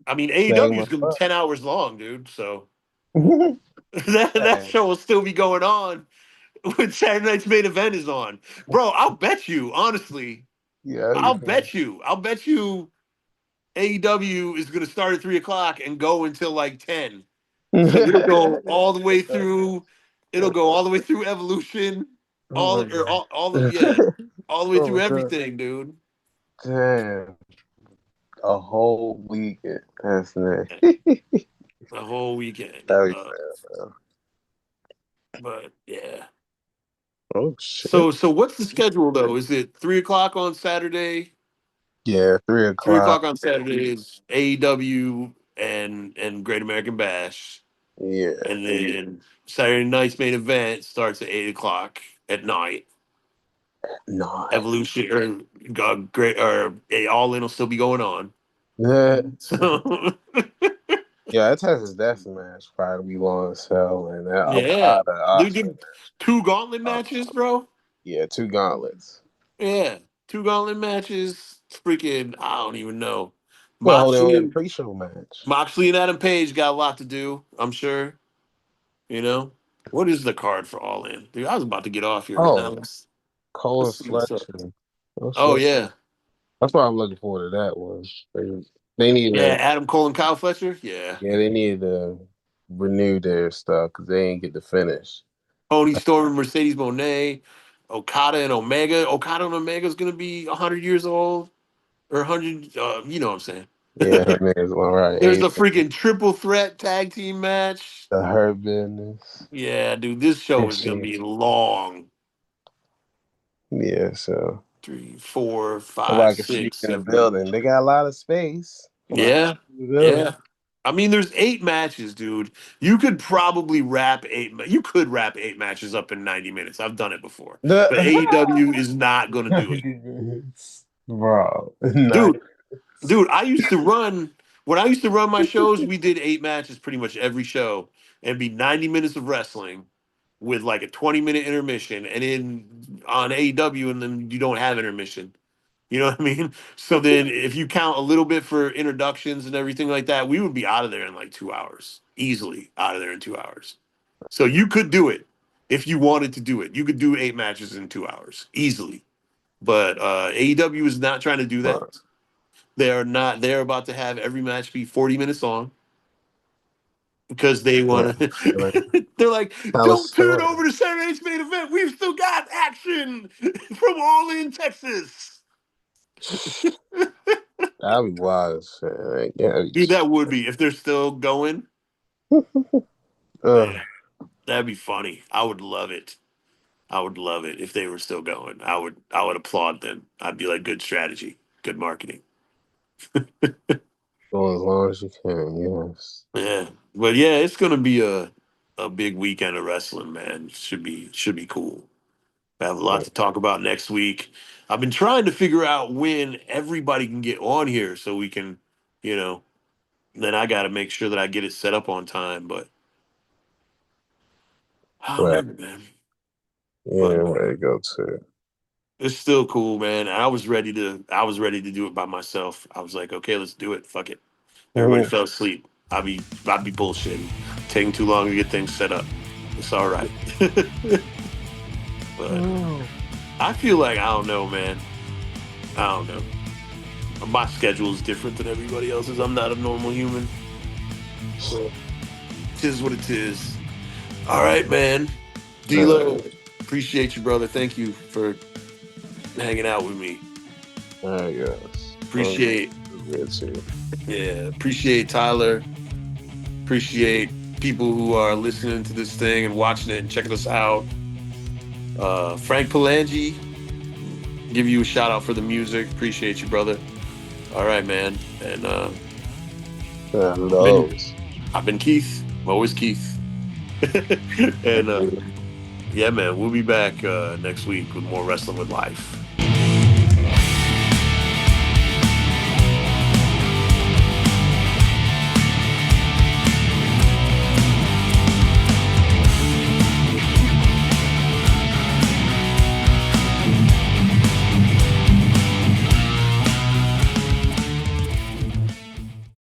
I mean, Bang AEW my is gonna be butt. 10 hours long, dude. So that Hey, show will still be going on when Saturday night's main event is on. Bro, I'll bet you, honestly, yeah, I'll bet you AEW is gonna start at 3 o'clock and go until like 10. So it'll go oh all the way through. It'll go all the way through Evolution, my god. all the yeah, all the way Oh through my god. everything, dude. Damn. A whole weekend. That's nice. The whole weekend. That'd be bad. But yeah. Oh shit. So what's the schedule though? Is it 3 o'clock on Saturday? Yeah, 3 o'clock. 3 o'clock on Saturday is AEW and Great American Bash, Yeah. and then Saturday night's main event starts at 8 o'clock at night. Nice. Evolution or great or All In will still be going on. Yeah. So Yeah, that Texas Death match probably be long as hell, and that yeah, Okada they Osprey. did two gauntlet matches, bro. Yeah, 2 gauntlets. Yeah, two gauntlet matches. Freaking, I don't even know. Well, holding on Moxley in the and pre-show match. Moxley and Adam Page got a lot to do. I'm sure. You know what is the card for All In, dude? I was about to get off here, but now Oh, Cole let's and see what's up. Fletcher. Oh yeah, That's why I'm looking forward to that one. They need yeah. to, Adam Cole and Kyle Fletcher. Yeah. yeah, they need to renew their stuff because they ain't get to finish. Tony Storm and Mercedes Moné, Okada and Omega. Okada and Omega is gonna be 100 years old or 100. You know what I'm saying? Yeah, that man's all right. There's Hey, a freaking triple threat tag team match. the Hurt Business. Yeah, dude, this show And is gonna be shit. long. Yeah, so 3, 4, nobody 5, can sneak 6, in the 7. building. They got a lot of space. A lot Yeah, of building. yeah. I mean, there's 8 matches, dude. You could probably wrap eight. You could wrap 8 matches up in 90 minutes. I've done it before, but AEW is not gonna do it. bro. Dude, I used to run when I used to run my shows, we did 8 matches pretty much every show and be 90 minutes of wrestling with like a 20-minute intermission. And then on AEW, and then you don't have intermission. You know what I mean? So then if you count a little bit for introductions and everything like that, we would be out of there in like 2 hours. Easily out of there in 2 hours. So you could do it if you wanted to do it. You could do 8 matches in 2 hours easily. But AEW is not trying to do that. Right. They are not. They're about to have every match be 40 minutes long because they want Yeah. to. They're like, Tell us don't turn story. over the Saturday night's main event. We've still got action from All In Texas. That'd be wild as shit. Like, yeah, Dude, that would be if they're still going. uh, Man, that'd be funny. I would love it. I would love it if they were still going. I would applaud them. I'd be like, good strategy, good marketing. go as long as you can, yes. Yeah, but yeah, it's gonna be a big weekend of wrestling, man. Should be cool. I have a lot Right. to talk about next week. I've been trying to figure out when everybody can get on here so we can, you know, then I got to make sure that I get it set up on time. But I don't Right. know, man. Yeah, ready to go to. It's still cool, man. I was ready to do it by myself. I was like, okay, let's do it. Fuck it. Everybody fell asleep. I'd be bullshitting, taking too long to get things set up. It's all right. But I feel like I don't know, man. I don't know. My schedule is different than everybody else's. I'm not a normal human. So it is what it is. All right, man. D-Lo, appreciate you, brother. Thank you for hanging out with me. I guess. Appreciate, Good too. yeah, appreciate Tyler. Appreciate people who are listening to this thing and watching it and checking us out. Frank Palangi, give you a shout out for the music. Appreciate you, brother. All right, man. And Those. I've been Keith. I'm always Keith. And yeah, man, we'll be back next week with more Wrestling with Life.